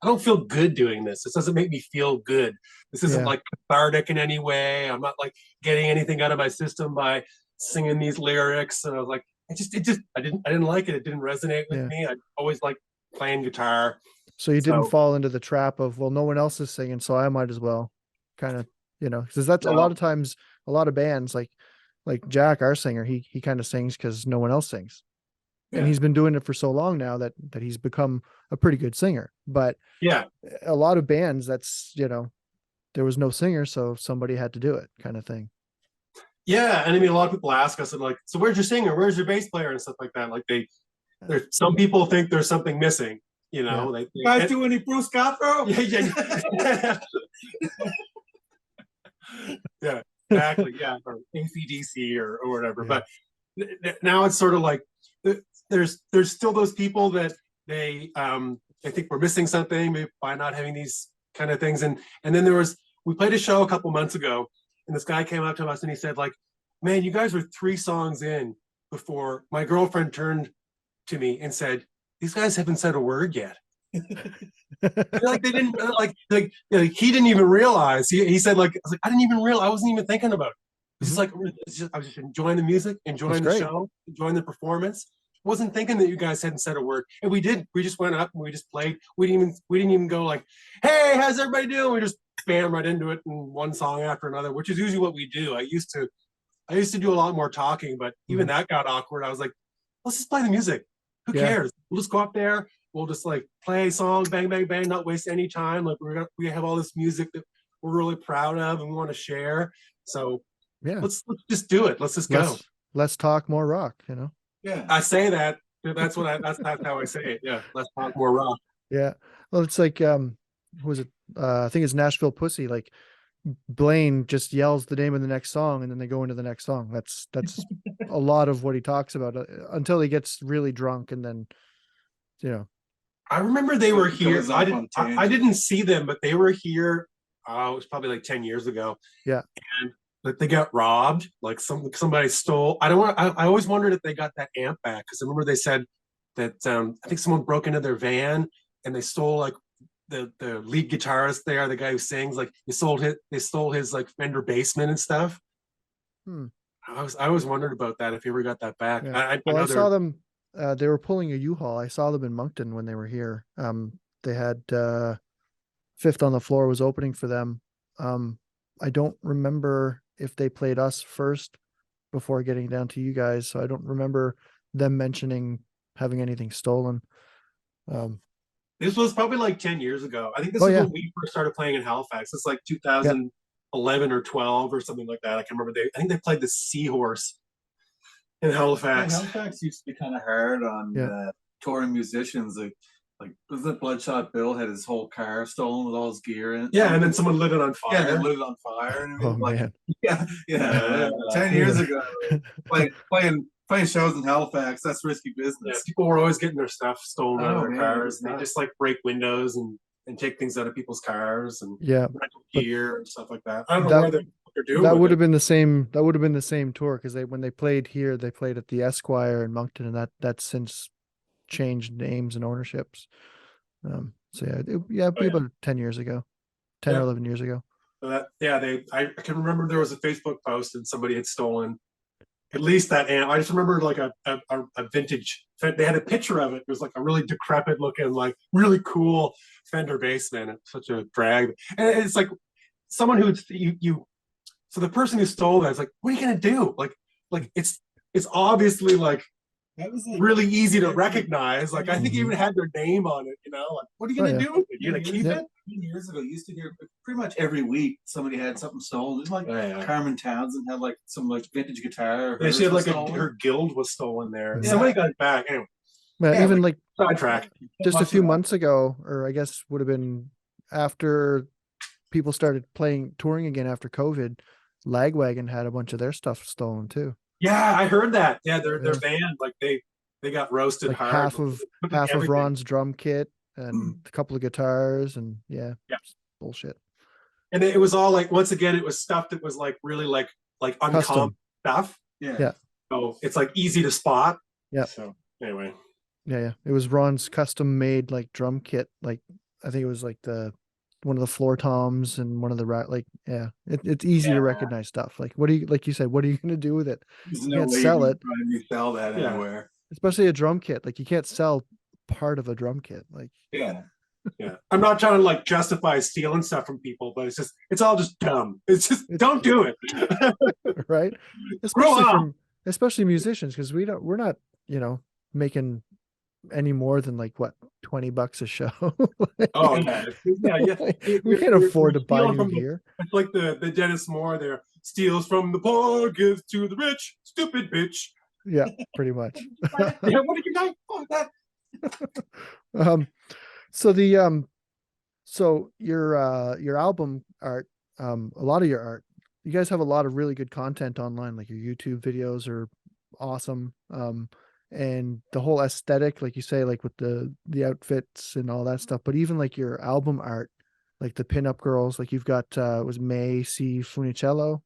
don't feel good doing this. This doesn't make me feel good. This isn't like cathartic in any way. I'm not like getting anything out of my system by singing these lyrics. And I was like, I didn't like it. It didn't resonate with me. I always liked playing guitar. So you didn't fall into the trap of, well, no one else is singing, so I might as well kind of, because that's a lot of times, a lot of bands like Jack, our singer, he kind of sings because no one else sings. And he's been doing it for so long now that he's become a pretty good singer. But a lot of bands, that's, there was no singer, so somebody had to do it, kind of thing. Yeah, and I mean, a lot of people ask us, like, so where's your singer? Where's your bass player? And stuff like that. Like there's some people think there's something missing. They guys do any Bruce Cathro? Yeah, exactly. Yeah, or AC/DC or whatever. But now it's sort of like there's still those people that they think we're missing something maybe by not having these kind of things. And then we played a show a couple months ago, and this guy came up to us and he said, like, man, you guys were 3 songs in before my girlfriend turned to me and said, these guys haven't said a word yet. Like they didn't like he didn't even realize. He said, like, I was like, I didn't even realize, I wasn't even thinking about it. It's like I was just enjoying the music, enjoying the great. show, enjoying the performance. Wasn't thinking that you guys hadn't said a word, and we did. We just went up and we just played. We didn't even go like, "Hey, how's everybody doing?" We just bam right into it, and one song after another, which is usually what we do. I used to do a lot more talking, but even that got awkward. I was like, let's just play the music. Who cares? We'll just go up there. We'll just like play songs, bang, bang, bang, not waste any time. Like we have all this music that we're really proud of and we want to share. So let's just do it. Let's just go. Let's talk more rock, you know? Yeah. I say that. That's how I say it. Yeah. Let's talk more rock. Yeah. Well, it's like, who was it? I think it's Nashville Pussy. Like Blaine just yells the name of the next song and then they go into the next song. That's a lot of what he talks about until he gets really drunk. And then, you know, I remember they were here. I didn't see them, but they were here. It was probably like 10 years ago. Yeah. And like they got robbed. Like somebody stole. I always wondered if they got that amp back, because I remember they said that I think someone broke into their van and they stole like the lead guitarist there, the guy who sings. Like they stole his like Fender Bassman and stuff. I always wondered about that, if he ever got that back. Yeah. I saw them. They were pulling a U-Haul. I saw them in Moncton when they were here. They had Fifth on the Floor was opening for them. I don't remember if they played us first before getting down to you guys. So I don't remember them mentioning having anything stolen. This was probably like 10 years ago. I think this is when we first started playing in Halifax. It's like 2011 or 12 or something like that. I can remember I think they played the Seahorse in Halifax. Halifax used to be kind of hard on touring musicians. Like wasn't it Bloodshot Bill had his whole car stolen with all his gear in it? Yeah, and then someone lit it on fire. Yeah, they lit it on fire. And oh man. Yeah. 10 years ago, playing shows in Halifax, that's risky business. Yeah, people were always getting their stuff stolen out of their cars. They just like break windows and take things out of people's cars and rental gear and stuff like that. I don't know what they're doing. That would have been the same. That would have been the same tour, because when they played here, they played at the Esquire in Moncton, and that's since changed names and ownerships. So about 10 years ago, 10 or 11 years ago. So I can remember there was a Facebook post and somebody had stolen at least that amp. I just remember like a vintage. They had a picture of it. It was like a really decrepit looking, like really cool Fender Bassman. It's such a drag, and it's like someone who you. So the person who stole that is like, what are you gonna do? Like it's obviously like that was really easy to recognize. Like I think even had their name on it. You know, like what are you gonna do with it? You gonna keep it? Years ago, you used to hear pretty much every week somebody had something stolen. Like Carmen Townsend had like some like vintage guitar. Yeah, she had like her guild was stolen there. Yeah. Somebody got it back anyway. Well, even like sidetrack. Just a few months ago, or I guess would have been after people started touring again after COVID. Lagwagon had a bunch of their stuff stolen too. Yeah, I heard that. Yeah, their band, like they got roasted like hard. Half of Ron's drum kit and a couple of guitars and bullshit. And it was all like, once again, it was stuff that was like really like uncommon stuff. Yeah. So it's like easy to spot. Yeah. So anyway. Yeah. It was Ron's custom made like drum kit. Like I think it was like one of the floor toms and one of the it's easy to recognize stuff. Like like you said, what are you gonna do with it? You can't sell it. You sell that anywhere. Especially a drum kit. Like you can't sell part of a drum kit. Like yeah. I'm not trying to like justify stealing stuff from people, but it's all just dumb. Don't do it. Right? Especially musicians, because we're not, making any more than like what, $20 a show. Oh yeah. We can't afford to buy new gear. It's like the Dennis Moore there. Steals from the poor, gives to the rich, stupid bitch. Yeah, pretty much. What did you guys call that? So your album art, a lot of your art, you guys have a lot of really good content online. Like your YouTube videos are awesome. And the whole aesthetic, like you say, like with the outfits and all that stuff, but even like your album art, like the pinup girls, like you've got was May C. Funicello.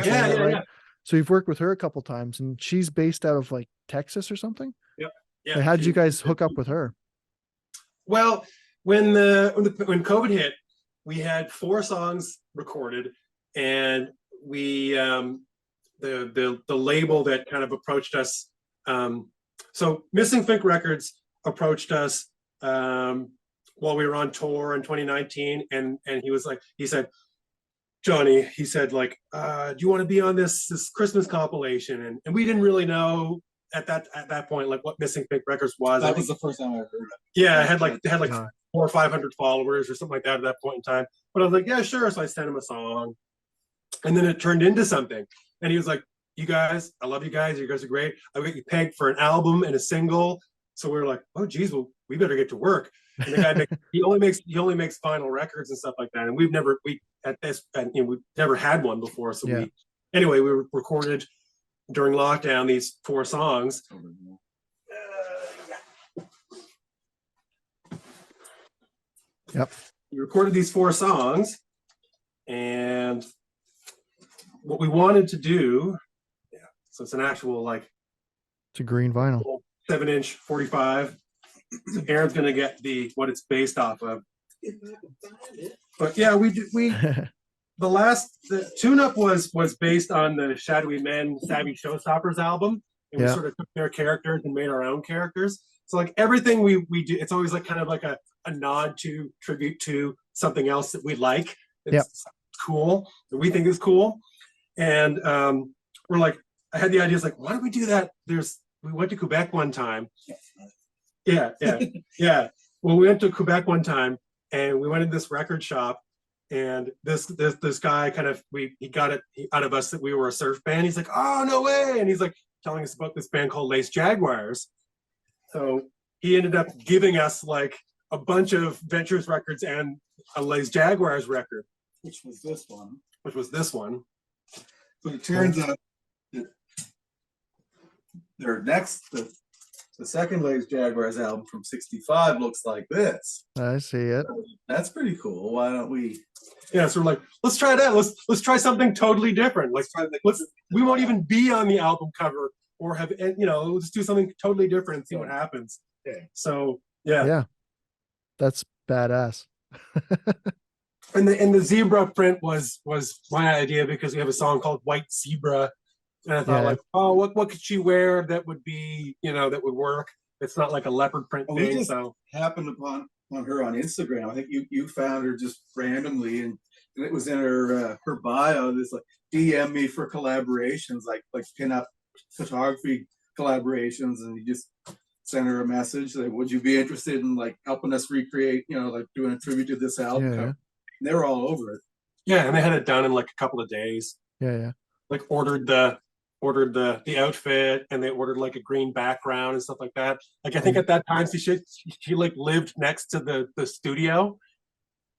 Yeah. So you've worked with her a couple times, and she's based out of like Texas or something. Yeah. Like, how did you guys hook up with her? Well, when COVID hit, we had 4 songs recorded, and we the label that kind of approached us. So Missing Fink Records approached us while we were on tour in 2019, and he said, Johnny, he said, like, do you want to be on this Christmas compilation? And we didn't really know at that point like what Missing Fink Records was. That was the first time I heard it. Yeah, it had like 400 or 500 followers or something like that at that point in time. But I was like, yeah, sure. So I sent him a song, and then it turned into something. And he was like, you guys, I love you guys. You guys are great. I got you pegged for an album and a single. So we were like, oh geez, well, we better get to work. And the guy he only makes vinyl records and stuff like that. And we've never had one before. So we recorded during lockdown these 4 songs. Yep. We recorded these 4 songs, and what we wanted to do, so it's an actual it's a green vinyl, 7-inch 45. So Aaron's gonna get what it's based off of. But yeah, the tune-up was based on the Shadowy Men Savvy Showstoppers album, and we sort of took their characters and made our own characters. So like everything we do, it's always like kind of like a nod to, tribute to something else that we like. It's cool, that we think is cool. And we're like, I had the ideas like, why don't we do that? We went to Quebec one time. Yeah. Well, we went to Quebec one time, and we went in this record shop, and this guy he got it out of us that we were a surf band. He's like, oh, no way. And he's like telling us about this band called Lace Jaguars. So he ended up giving us like a bunch of Ventures records and a Lace Jaguars record. Which was this one. So it turns out that the second Lace Jaguars album from '65 looks like this. I see it. That's pretty cool. Why don't we? Yeah, so we're like, let's try that. Let's try something totally different. We won't even be on the album cover or have, let's do something totally different and see what happens. Yeah. So yeah, that's badass. And the zebra print was my idea, because we have a song called White Zebra, and I thought what could she wear that would be that would work? It's not like a leopard print thing. We just happened upon her on Instagram. I think you found her just randomly, and it was in her bio. This like DM me for collaborations, like pin-up photography collaborations, and you just sent her a message like, would you be interested in like helping us recreate, like doing a tribute to this album? Yeah. They were all over it. Yeah, and they had it done in like a couple of days. Yeah. Like ordered the outfit, and they ordered like a green background and stuff like that. Like I think at that time she like lived next to the studio,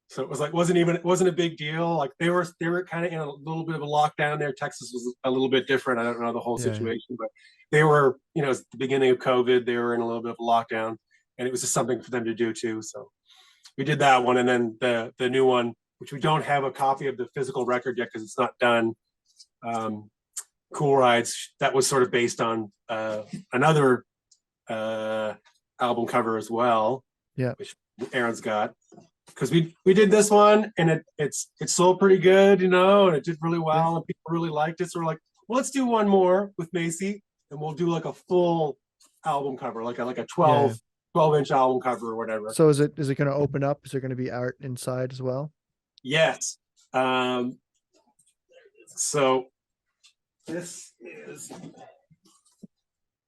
so it was like it wasn't a big deal. Like they were kind of in a little bit of a lockdown there. Texas was a little bit different. I don't know the whole situation, but they were it was the beginning of COVID. They were in a little bit of a lockdown, and it was just something for them to do too. So we did that one, and then the new one, which we don't have a copy of the physical record yet because it's not done. Cool Rides, that was sort of based on another album cover as well. Yeah, which Aaron's got, because we did this one, and it sold pretty good, and it did really well, and people really liked it. So we're like, well, let's do one more with Macy, and we'll do like a full album cover, like a 12-inch album cover or whatever. So is it going to open up? Is there going to be art inside as well? Yes. So this is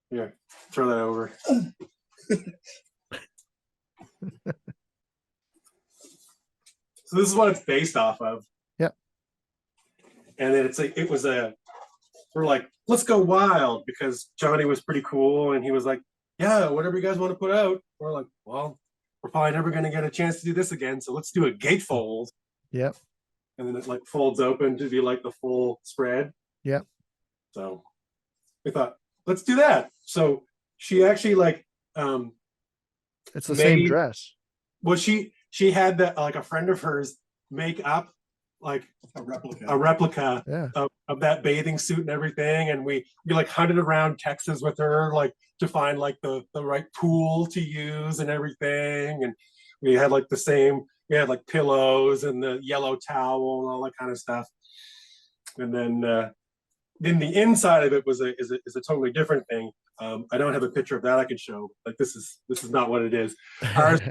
here. Throw that over. So this is what it's based off of. Yeah. And then we're like, let's go wild, because Johnny was pretty cool, and he was like, yeah, whatever you guys want to put out. We're like, well, we're probably never going to get a chance to do this again, so let's do a gatefold. Yep. And then it like folds open to be like the full spread. Yep. So we thought, let's do that. So she actually it's the same dress. Well, she had like a friend of hers make up like a replica of that bathing suit and everything, and we like hunted around Texas with her like to find like the right pool to use and everything, and we had like we had like pillows and the yellow towel and all that kind of stuff. And then then the inside of it was is a totally different thing. I don't have a picture of that I could show. Like this is not what it is. Ours,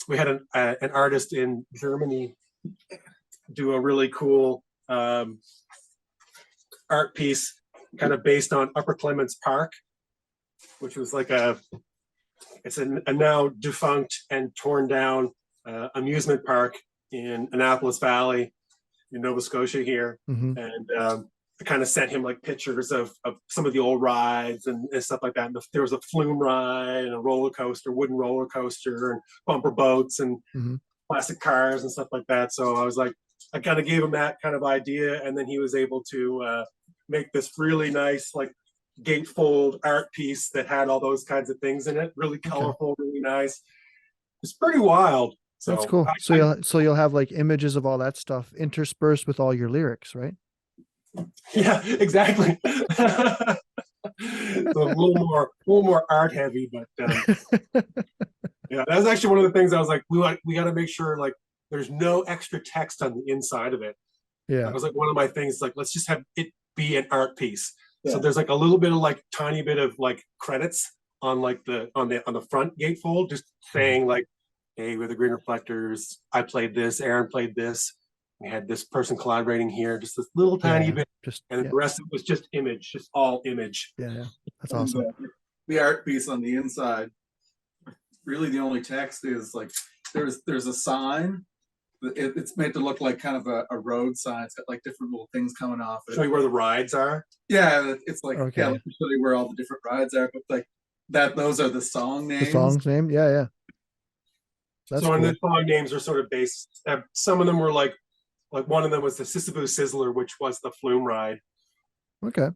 we had an artist in Germany do a really cool art piece, kind of based on Upper Clements Park, which was like it's a now defunct and torn down amusement park in Annapolis Valley in Nova Scotia here. Mhm. And I kind of sent him like pictures of some of the old rides and stuff like that. And there was a flume ride and a roller coaster, wooden roller coaster, and bumper boats and Mhm. plastic cars and stuff like that. So I was like, I kind of gave him that kind of idea, and then he was able to make this really nice like gatefold art piece that had all those kinds of things in it. Really colorful, really nice. It's pretty wild. So That's cool. So you'll have like images of all that stuff interspersed with all your lyrics, right? Yeah, exactly. So a little more art heavy, but yeah, that was actually one of the things I was like, we got to make sure like there's no extra text on the inside of it. Yeah. That was like one of my things. Like, let's just have it be an art piece. Yeah. So there's like a little bit of like tiny bit of like credits on like on the front gatefold, just saying like, hey, we're the Green Reflectors. I played this. Aaron played this. We had this person collaborating here. Just this little tiny bit, Just and the rest of it was just image, just all image. Yeah. That's And, awesome. the art piece on the inside, really the only text is like there's a sign. It's meant to look like kind of a road sign. It's got like different little things coming off it. Show you where the rides are. Yeah, it's like Okay. yeah, let me show you where all the different rides are. But like that, those are the song names. The song's name, yeah. That's so, cool. and the song names are sort of based. Some of them were like one of them was the Sissibu Sizzler, which was the flume ride. Okay,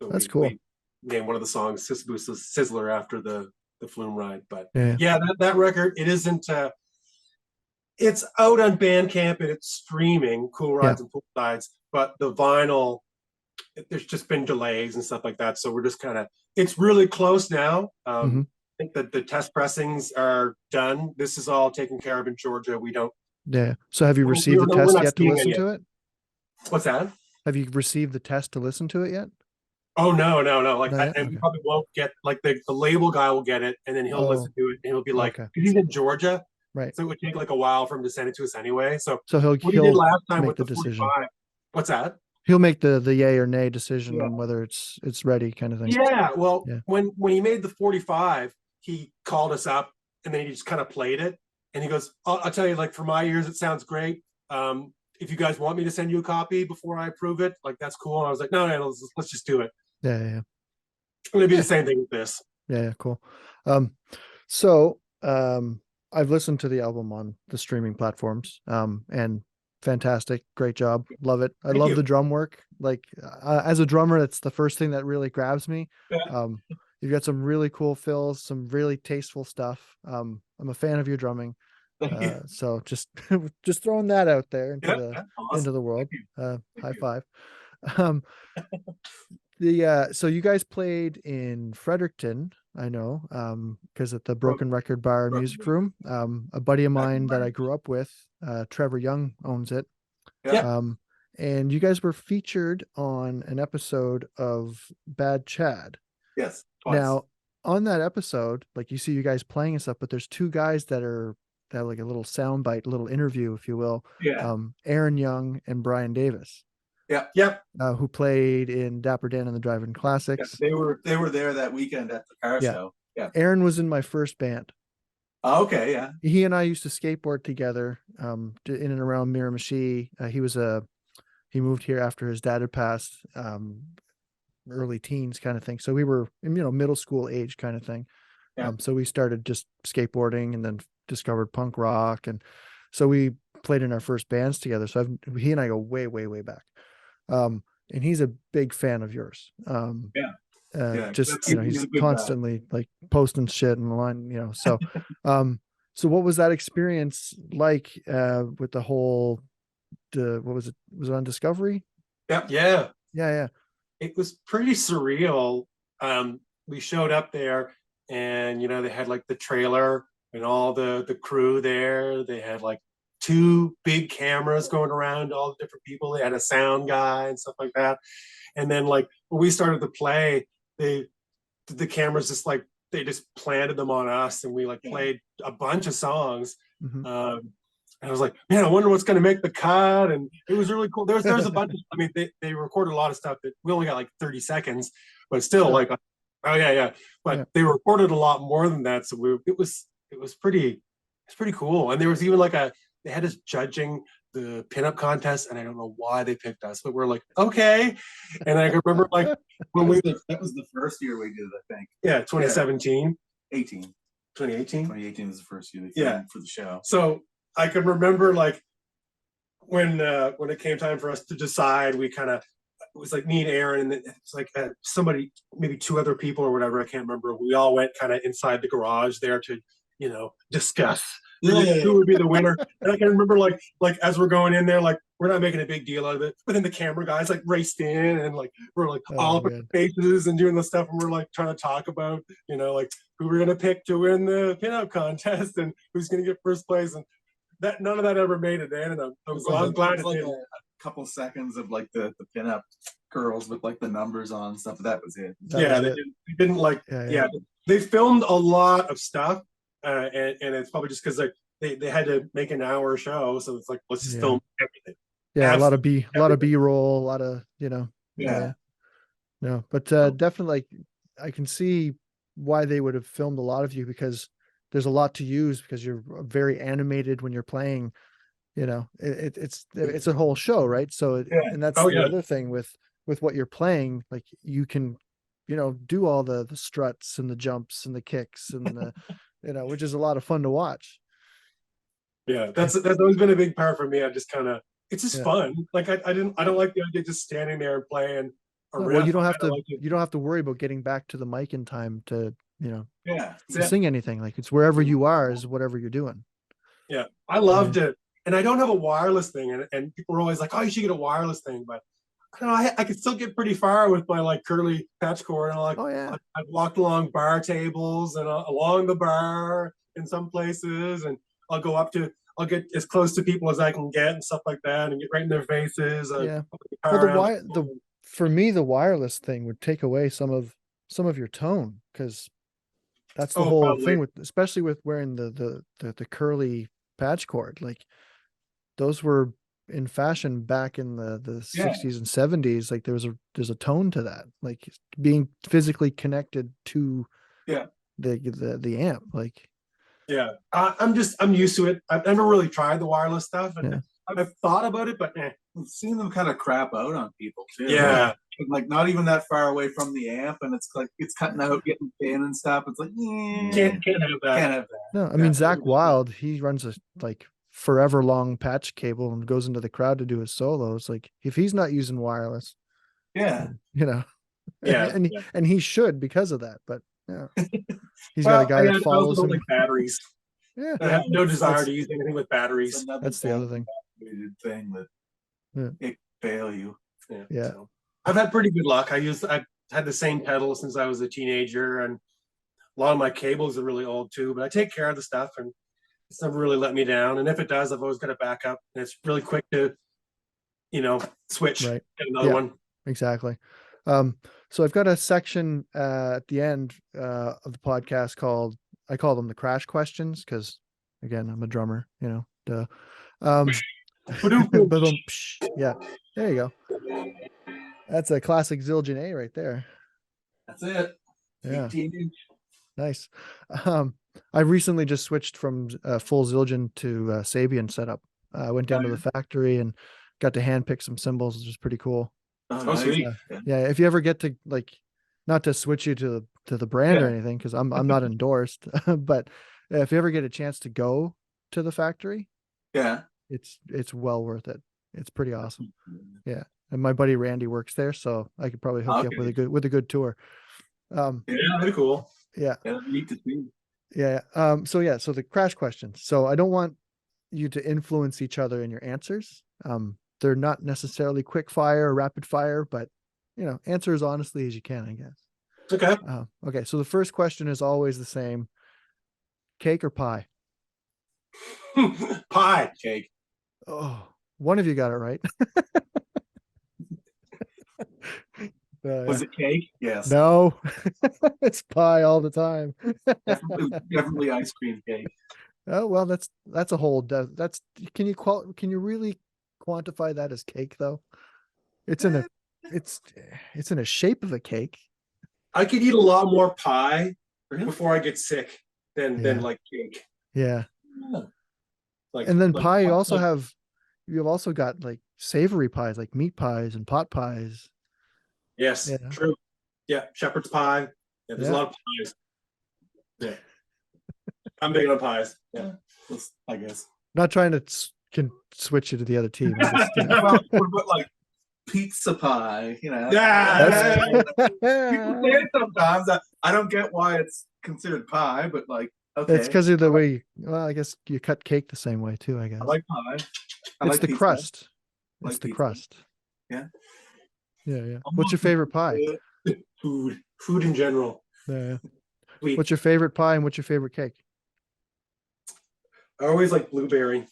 So that's cool. We named one of the songs Sissibu Sizzler after the flume ride. But Yeah. that record, it isn't. It's out on Bandcamp and it's streaming, Cool Rides and Pool Sides. But the vinyl, there's just been delays and stuff like that. So we're just kind of. It's really close now. I think that the test pressings are done. This is all taken care of in Georgia. We don't. Yeah. So have you received the test yet to listen to it? What's that? Have you received the test to listen to it yet? Oh no. Like, and we probably won't get like the label guy will get it, and then he'll listen to it, and he'll be like, because he's in Georgia, right? So it would take like a while for him to send it to us anyway. So he'll what he did last time make with the decision. 45. What's that? He'll make the yay or nay decision on whether it's ready, kind of thing. Yeah. Well, when he made the 45, he called us up, and then he just kind of played it. And he goes, I'll tell you, like, for my ears, it sounds great. If you guys want me to send you a copy before I approve it, like, that's cool. And I was like, no, let's just do it. Yeah. It's going to be the same thing with this. Yeah, cool. So I've listened to the album on the streaming platforms, and fantastic, great job, love it. I love the drum work. Like as a drummer, it's the first thing that really grabs me. You've got some really cool fills, some really tasteful stuff. I'm a fan of your drumming. So just throwing that out there into the world. High five. So you guys played in Fredericton, I know, because at the Broken Record Bar Music Room. A buddy of mine that I grew up with, Trevor Young, owns it. And you guys were featured on an episode of Bad Chad. Yes. Twice. Now, on that episode, like you see you guys playing and stuff, but there's two guys that have like a little soundbite, little interview, if you will. Yeah. Aaron Young and Brian Davis. Yep. Who played in Dapper Dan and the Drive-In Classics. Yeah, they were there that weekend at the car show. Yeah. Aaron was in my first band. Oh, okay, yeah. He and I used to skateboard together, in and around Miramichi. He moved here after his dad had passed, early teens kind of thing. So we were in, middle school age kind of thing. Yeah. So we started just skateboarding and then discovered punk rock. And so we played in our first bands together. So he and I go way, way, way back. And he's a big fan of yours. He's constantly like posting shit in the line, so, so what was that experience like, with the whole, what was it? Was it on Discovery? Yeah. It was pretty surreal. We showed up there and, they had like the trailer and all the crew there. They had like 2 big cameras going around all the different people. They had a sound guy and stuff like that. And then like when we started to play, the cameras just like they just planted them on us, and we like played a bunch of songs. Mhm. And I was like, man, I wonder what's going to make the cut. And it was really cool. There's a bunch of, I mean, they recorded a lot of stuff that we only got like 30 seconds, but still like, oh yeah. But they recorded a lot more than that. So it was pretty cool. And there was even like they had us judging the pinup contest, and I don't know why they picked us, but we're like, okay. And I can remember like when that was the first year we did it, I think. Yeah, 2017. 18. 2018. 2018 was the first year they filmed for the show. So I can remember like when it came time for us to decide, we kind of, it was like me and Aaron, and it's like somebody, maybe two other people or whatever, I can't remember. We all went kind of inside the garage there to, discuss who would be the winner. And I can remember like as we're going in there, like we're not making a big deal out of it, but then the camera guys like raced in, and like we're like all up in faces and doing the stuff, and we're like trying to talk about, like who we're gonna pick to win the pinup contest and who's gonna get first place, and that none of that ever made it in. And I'm glad it like did. a couple seconds of like the pinup girls with like the numbers on and stuff. That was it. They didn't like. They filmed a lot of stuff, and it's probably just because they had to make an hour show, so it's like let's just film everything. Yeah, absolutely. a lot of B-roll, a lot of no, but definitely like I can see why they would have filmed a lot of you, because there's a lot to use, because you're very animated when you're playing. It's a whole show, right? So and that's the other thing with what you're playing, like you can do all the struts and the jumps and the kicks and the which is a lot of fun to watch. That's always been a big part for me. I just kind of, it's just fun. Like I don't like the idea of just standing there and playing a riff. Well, you don't have to worry about getting back to the mic in time to to sing anything. Like it's wherever you are is whatever you're doing. I loved it. And I don't have a wireless thing, and people are always like, oh, you should get a wireless thing, but I don't know, I could still get pretty far with my like curly patch cord, and like I've walked along bar tables and along the bar in some places, and I'll get as close to people as I can get and stuff like that, and get right in their faces. Well, for me, the wireless thing would take away some of your tone, because that's the whole thing with, especially with wearing the curly patch cord. Like those were in fashion back in the 60s and 70s. Like there's a tone to that, like being physically connected to the amp. Like I'm used to it. I've never really tried the wireless stuff, and I've thought about it, but I've seen them kind of crap out on people too. Like not even that far away from the amp, and it's like it's cutting out, getting thin and stuff. It's like can't have that. Can't have that. No, I mean Zach Wilde, he runs a like forever long patch cable and goes into the crowd to do his solos. Like if he's not using wireless, and he should, because of that. But he's got a guy that follows him. Like batteries. I have no desire to use anything with batteries. That's the other thing that it fail you. So I've had pretty good luck. I've had the same pedal since I was a teenager, and a lot of my cables are really old too, but I take care of the stuff, and it's never really let me down. And if it does, I've always got a backup, and it's really quick to switch, get another one. Exactly. So I've got a section at the end of the podcast I call them the crash questions, because again, I'm a drummer, duh. Yeah, there you go. That's a classic Zildjian A right there. That's it. Yeah. Nice. I recently just switched from full Zildjian to Sabian setup. I went down to the factory and got to hand pick some cymbals, which was pretty cool. Sweet. If you ever get to, like, not to switch you to the brand or anything, because I'm not endorsed, but if you ever get a chance to go to the factory, it's well worth it. It's pretty awesome. Yeah. And my buddy Randy works there, so I could probably hook you up with a good tour. Pretty cool. Neat to see. So the crash questions. So I don't want you to influence each other in your answers. They're not necessarily quick fire or rapid fire, but answer as honestly as you can, I guess. Okay. Okay. So the first question is always the same: cake or pie? Pie. Cake. Oh, one of you got it right. Was it cake? Yes. No, it's pie all the time. Definitely ice cream cake. Oh well, that's a whole. That's can you really quantify that as cake though? It's in a it's it's in a shape of a cake. I could eat a lot more pie Really? before I get sick than Yeah. like cake. Yeah. Yeah. And then Like pie, you've also got like savory pies, like meat pies and pot pies. yes, Yeah. true. Yeah, shepherd's pie. Yeah, there's a Yeah. lot of pies. Yeah, I'm big on pies. Yeah, I guess. Not trying to can switch you to the other team. I'm just, Well, what about like pizza pie? You know, Yeah. people say it sometimes. I don't get why it's considered pie, but like, okay, It's because of the way. Well, I guess you cut cake the same way too. I guess I like pie. I it's like the pizza. crust. Like It's the pizza. crust. Yeah. Yeah, yeah. What's your favorite pie? Food in general. Yeah. Sweet. What's your favorite pie and what's your favorite cake? I always like blueberry.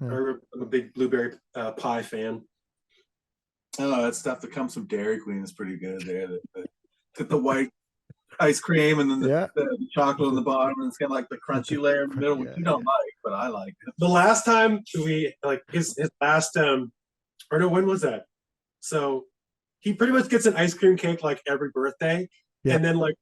Yeah. I'm a big blueberry pie fan. Oh, that stuff that comes from Dairy Queen is pretty good. There, the white ice cream and then Yeah. the chocolate on the bottom, and it's got like the crunchy layer in the middle, which Yeah, you don't like, but I like it. The last time we like his last or no, when was that? So he pretty much gets an ice cream cake like every birthday, Yeah. and then like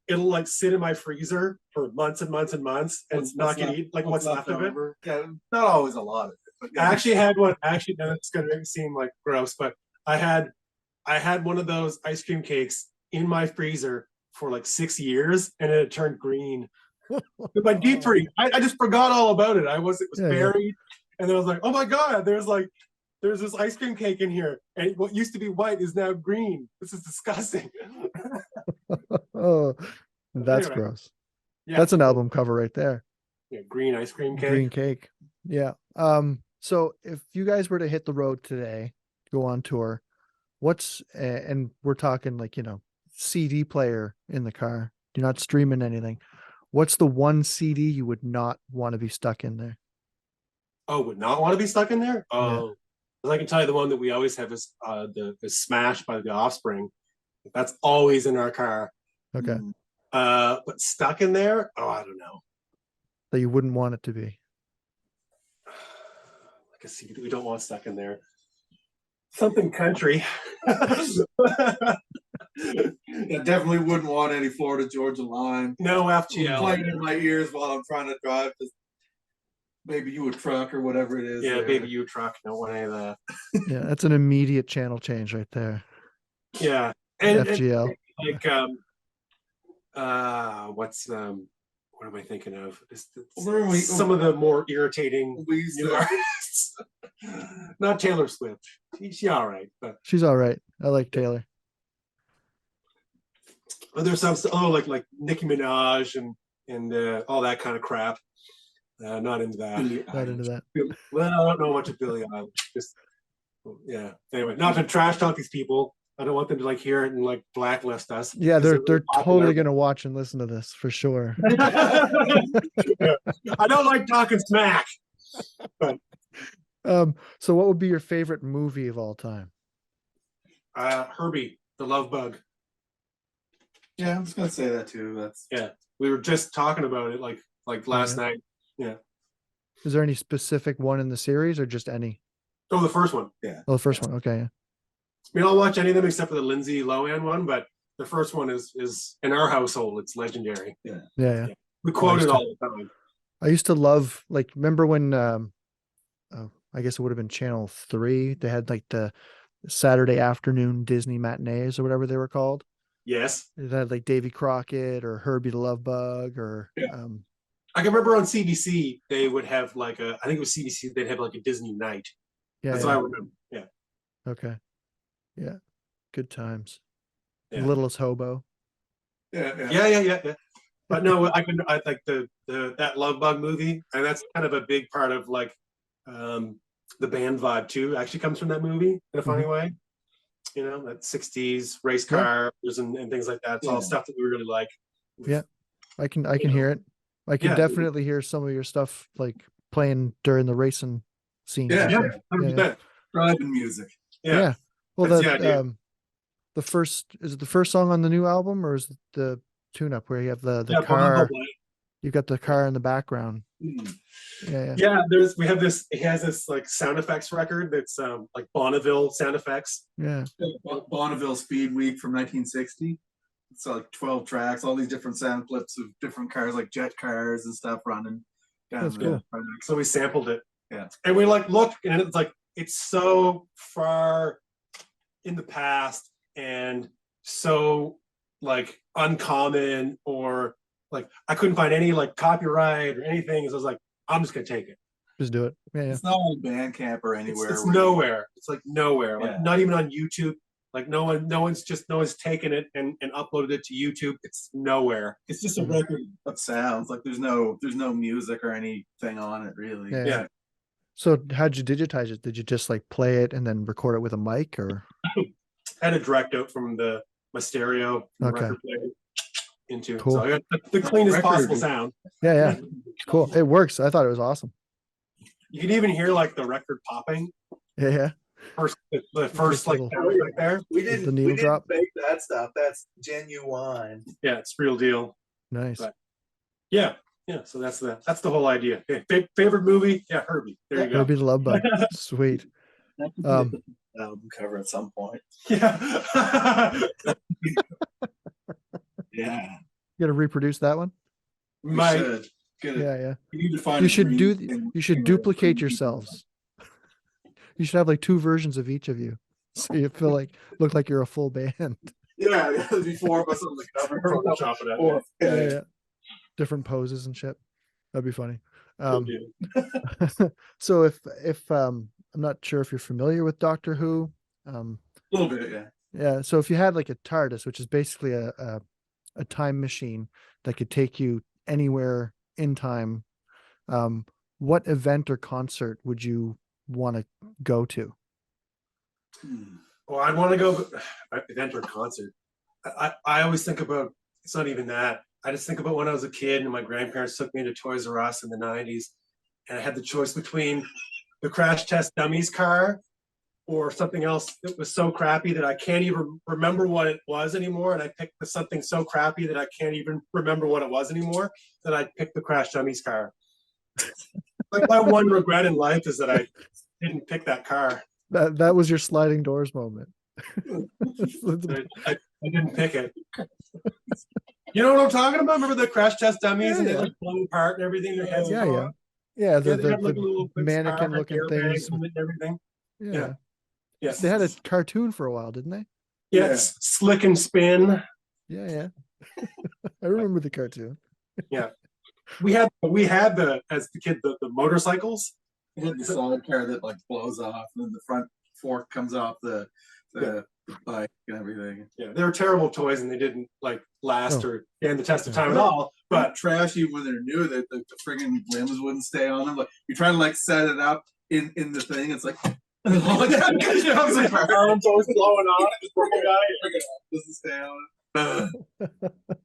it'll like sit in my freezer for months and months and months and not get eaten. Like what's left of it. Yeah, not always a lot of it. But I actually had one. Actually, no, it's gonna make it seem like gross, but I had one of those ice cream cakes in my freezer for like 6 years, and it had turned green. With my deep freeze, I just forgot all about it. It was Yeah, buried, and then I was like, oh my god, there's this ice cream cake in here, and what used to be white is now green. This is disgusting. Oh, that's Anyway. gross. Yeah, That's an album cover right there. yeah, green ice cream cake. Green cake. Yeah. So if you guys were to hit the road today, go on tour, and we're talking like, CD player in the car. You're not streaming anything. What's the one CD you would not want to be stuck in there? Oh, would not want to be stuck in there? Oh, I can tell you the one that we always have is the Smash by the Offspring. That's always in our car. Okay. But stuck in there? Oh, I don't know. That you wouldn't want it to be. Like a CD that we don't want stuck in there. Something country. I definitely wouldn't want any Florida Georgia Line No FGL. playing in my ears while I'm trying to drive this Baby You a Truck or whatever it is. Yeah, there. Baby You Truck. Don't want any of that. Yeah, that's an immediate channel change right there. Yeah. And FGL. like what am I thinking of? Some of the more irritating new artists. Not Taylor Swift. She's all right, but She's all right. I like Taylor. there's some like Nicki Minaj and all that kind of crap. Not into that. Not into that. Well, I don't know much of Billie Eilish. Just yeah. Anyway, not to trash talk these people. I don't want them to like hear it and like blacklist us. Yeah, they're really totally gonna watch and listen to this for sure. Yeah. I don't like talking smack. So what would be your favorite movie of all time? Herbie, the Love Bug. Yeah, I'm just gonna say that too. That's We were just talking about it like last night. Yeah. Is there any specific one in the series or just any? Oh, the first one. Yeah. Oh, the first one. Okay. Yeah. I mean, I'll watch any of them except for the Lindsay Lohan one, but the first one is in our household. It's legendary. Yeah. We quote it all the time. I used to love, like, remember when I guess it would have been Channel 3. They had like the Saturday afternoon Disney matinees or whatever they were called. Yes. It had like Davy Crockett or Herbie the Love Bug or I can remember on CBC they would have like I think it was CBC. They'd have like a Disney night. That's what I remember. Yeah. Okay. Yeah. Good times. Yeah. Littlest Hobo. Yeah. But no, I like the that Love Bug movie, and that's kind of a big part of like the band vibe too. Actually comes from that movie in a funny way. You know, that 60s race cars and things like that. It's all stuff that we really like. Yeah. I can hear it. I can definitely hear some of your stuff like playing during the racing scenes. Yeah. 100%. Driving music. Yeah. Well, the first, is it the first song on the new album, or is it the tune up where you have the Yeah, car? Bonneville. You've got the car in the background. Mm. Yeah. Yeah, we have this. He has this like sound effects record that's like Bonneville sound effects. Yeah. Bonneville Speed Week from 1960. It's like 12 tracks, all these different sound clips of different cars, like jet cars and stuff running down That's the cool. So we sampled it. Yeah. And we like look, and it's like it's so far in the past and so like uncommon, or like I couldn't find any like copyright or anything. So I was like, I'm just gonna take it. Just do it. Yeah. It's not on Bandcamp or anywhere. It's nowhere. It's like nowhere. Like Yeah. not even on YouTube. Like no one's taken it and uploaded it to YouTube. It's nowhere. It's just a record of sounds. Like there's no music or anything on it really. Yeah. So how'd you digitize it? Did you just like play it and then record it with a mic, or? I had a direct out from my stereo record player into. Cool. So I got the cleanest possible sound. Yeah. Cool. It works. I thought it was awesome. You can even hear like the record popping. Yeah. The first like little- sound right there. We The didn't needle drop. make that stuff. That's genuine. Yeah, it's real deal. Nice. But- Yeah. So that's the whole idea. Okay, favorite movie? Yeah, Herbie. There you go. Herbie the Love Bug. Sweet. Album cover at some point. Yeah. Yeah. You gotta reproduce that one. We My should. Get it. Yeah. You need to find You a should green you should thing duplicate or- yourselves. You should have like 2 versions of each of you, so you feel like look like you're a full band. Yeah, there'll be 4 of us on the cover. Photoshop it out. Or- Yeah. Different poses and shit. That'd be funny. Cool, dude. So if I'm not sure if you're familiar with Doctor Who. A little bit, yeah. Yeah. So if you had like a TARDIS, which is basically a time machine that could take you anywhere in time, what event or concert would you want to go to? Well, I'd want to go event or concert. I always think about, it's not even that. I just think about when I was a kid and my grandparents took me to Toys R Us in the 90s, and I had the choice between the Crash Test Dummies car or something else that was so crappy that I can't even remember what it was anymore. And I picked something so crappy that I can't even remember what it was anymore, that I picked the Crash Dummies car. Like my one regret in life is that I didn't pick that car. That was your sliding doors moment. I didn't pick it. You know what I'm talking about? Remember the Crash Test Dummies and they like blown apart and everything? Their heads Yeah, fall yeah. off? Yeah, They the had like a little quick scarf mannequin and looking airbags things. and everything. Yeah. Yes. They had a cartoon for a while, didn't they? Yes. Slick and spin. Yeah. I remember the cartoon. We had the as the kid the motorcycles. You had the sidecar that like blows off, and then the front fork comes off the bike and everything. Yeah, they were terrible toys and they didn't like last Oh. or stand the test of time at all. But trashy when they're new, that the friggin' limbs wouldn't stay on them. Like you try to like set it up in the thing, it's like Arms always blowing on. doesn't stay on.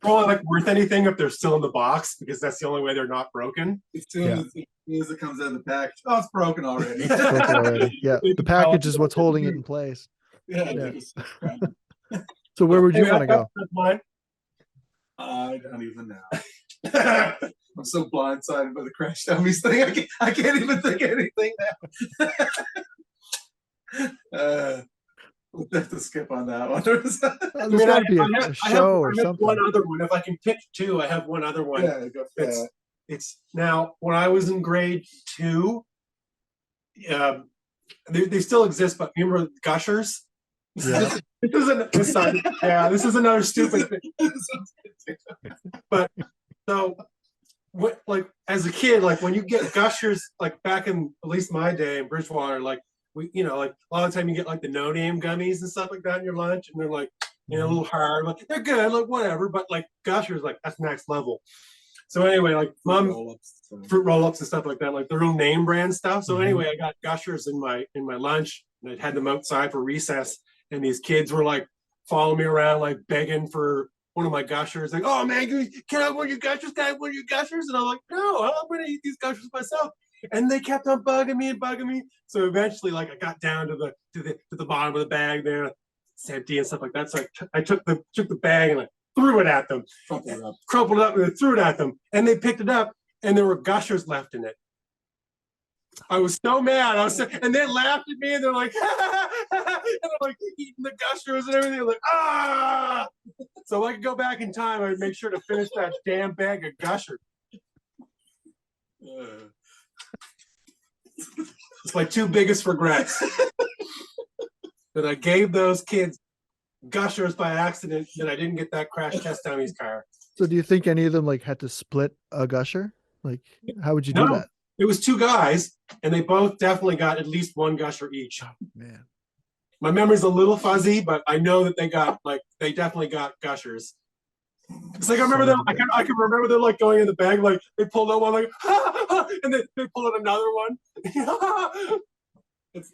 Probably like worth anything if they're still in the box, because that's the only way they're not broken. As soon as it comes out of the package, oh, it's broken already. Broken already. Yeah, the package is what's holding it in place. Yeah. So where would you want to go? That's mine. I don't even know. I'm so blindsided by the Crash Dummies thing. I can't even think of anything now. We'll have to skip on that one. There's got to be a show or I have something. one other one. If I can pick 2, I have one other one. Yeah, go for that. It's now when I was in grade 2. They still exist, but remember Gushers? Yeah. This is another stupid thing. But so, like as a kid, like when you get Gushers, like back in at least my day in Bridgewater, like we, like a lot of the time you get like the no name gummies and stuff like that in your lunch, and they're like, a little hard, but they're good, like whatever. But like Gushers, like that's next level. So anyway, like fruit roll-ups and stuff like that, like the real name brand stuff. So anyway, I got Gushers in my lunch, and I had them outside for recess, and these kids were like following me around, like begging for one of my Gushers, like, "Oh man, can I have one of your Gushers? Can I have one of your Gushers?" And I'm like, "No, I'm gonna eat these Gushers myself." And they kept on bugging me. So eventually, like, I got down to the bottom of the bag there, it's empty and stuff like that. So I took the bag and I threw it at them, crumpled it up and I threw it at them, and they picked it up, and there were gushers left in it. I was so mad. And they laughed at me, and they're like, and I'm like eating the gushers and everything. I'm like, ah! So if I could go back in time, I'd make sure to finish that damn bag of gushers. It's my two biggest regrets that I gave those kids gushers by accident, that I didn't get that crash test dummy's car. So do you think any of them like had to split a gusher? Like, how would you do that? It was two guys, and they both definitely got at least one gusher each. Oh, man. My memory's a little fuzzy, but I know that they definitely got gushers. It's like I remember them. I can remember them like going in the bag, like they pulled out one, like and then they pulled out another one. It's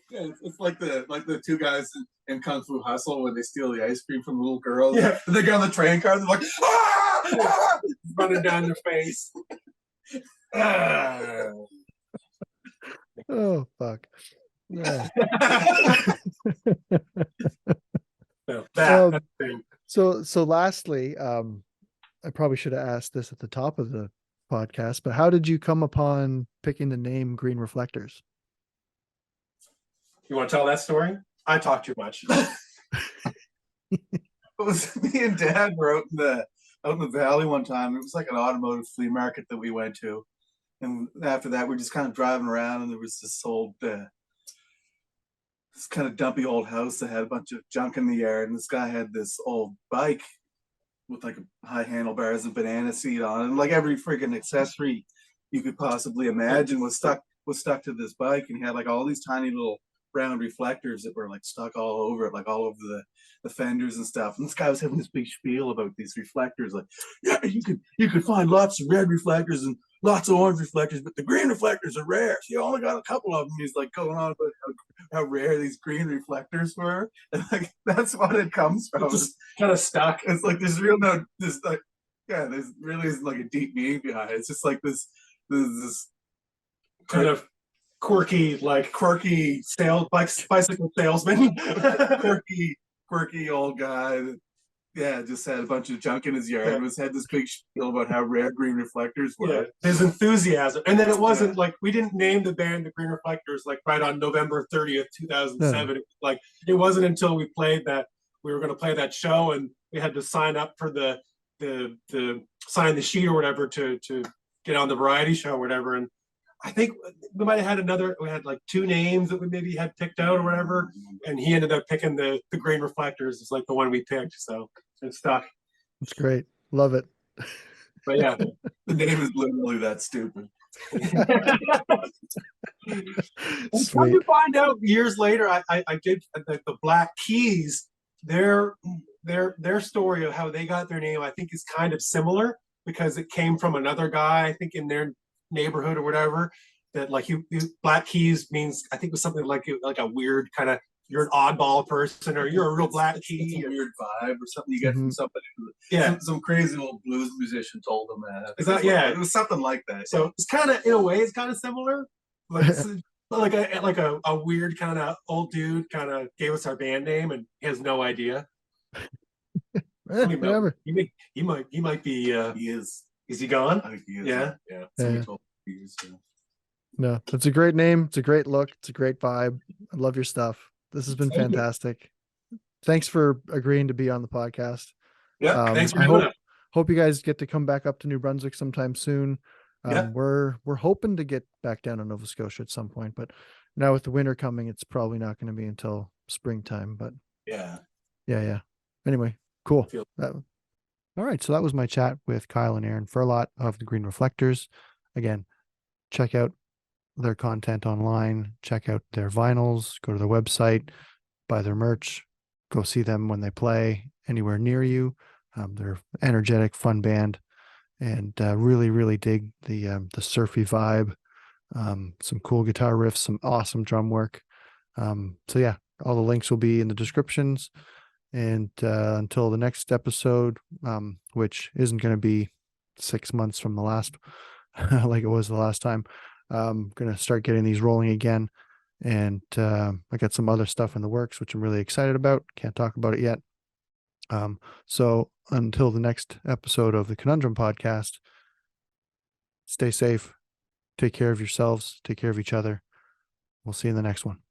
like the two guys in Kung Fu Hustle when they steal the ice cream from the little girls. Yeah. They get on the train car. They're like, Running down their face. Oh fuck. Yeah. No, So lastly, I probably should have asked this at the top of the podcast, but how did you come upon picking the name Green Reflectors? You want to tell that story? I talk too much. It was me and Dad were out in the valley one time. It was like an automotive flea market that we went to. And after that, we're just kind of driving around, and there was this old, this kind of dumpy old house that had a bunch of junk in the yard. And this guy had this old bike with like a high handlebars and banana seat on it. And like every freaking accessory you could possibly imagine was stuck to this bike. And he had like all these tiny little round reflectors that were like stuck all over it, like all over the fenders and stuff. And this guy was having this big spiel about these reflectors, like, yeah, you could find lots of red reflectors and lots of orange reflectors, but the green reflectors are rare. So you only got a couple of them. He's like going on about how rare these green reflectors were, and like that's what it comes from. It's just kind of stuck. It's like there's really isn't like a deep meaning behind it. It's just like this kind of quirky bicycle salesman. quirky old guy that just had a bunch of junk in his yard. Had this big spiel about how rare green reflectors were. Yeah, his enthusiasm. And then it wasn't like we didn't name the band the Green Reflectors like right on November 30th, 2007. Like it wasn't until we were going to play that show, and we had to sign up for the sign the sheet or whatever to get on the variety show or whatever. And I think we might have had we had like two names that we maybe had picked out or whatever. And he ended up picking the Green Reflectors. It's like the one we picked. So it stuck. That's great. Love it. But yeah, the name is literally that stupid. Come to find out years later, I did the Black Keys, their story of how they got their name, I think is kind of similar because it came from another guy, I think in their neighborhood or whatever, that like Black Keys means, I think it was something like a weird kind of, you're an oddball person or you're a real Black Key. It's a weird vibe or something you get from somebody. Some crazy old blues musician told them that. It was something like that. So it's kind of, in a way, it's kind of similar. Like a weird kind of old dude kind of gave us our band name and he has no idea. Whatever. He might be. He is. Is he gone? I think he is. Yeah. No, it's a great name. It's a great look. It's a great vibe. I love your stuff. This has been fantastic. Thanks for agreeing to be on the podcast. Yeah, thanks for doing it. Hope you guys get to come back up to New Brunswick sometime soon. We're hoping to get back down to Nova Scotia at some point, but now with the winter coming, it's probably not going to be until springtime. But yeah. Anyway, cool. All right, so that was my chat with Kyle and Aaron Furlotte of the Green Reflectors. Again, check out their content online, check out their vinyls, go to their website, buy their merch, go see them when they play anywhere near you. They're energetic, fun band, and really, really dig the surfy vibe. Some cool guitar riffs, some awesome drum work. So yeah, all the links will be in the descriptions. And until the next episode, which isn't going to be 6 months from the last, like it was the last time, I'm going to start getting these rolling again. And I got some other stuff in the works, which I'm really excited about. Can't talk about it yet. So until the next episode of the ConunDRUM podcast, stay safe, take care of yourselves, take care of each other. We'll see you in the next one.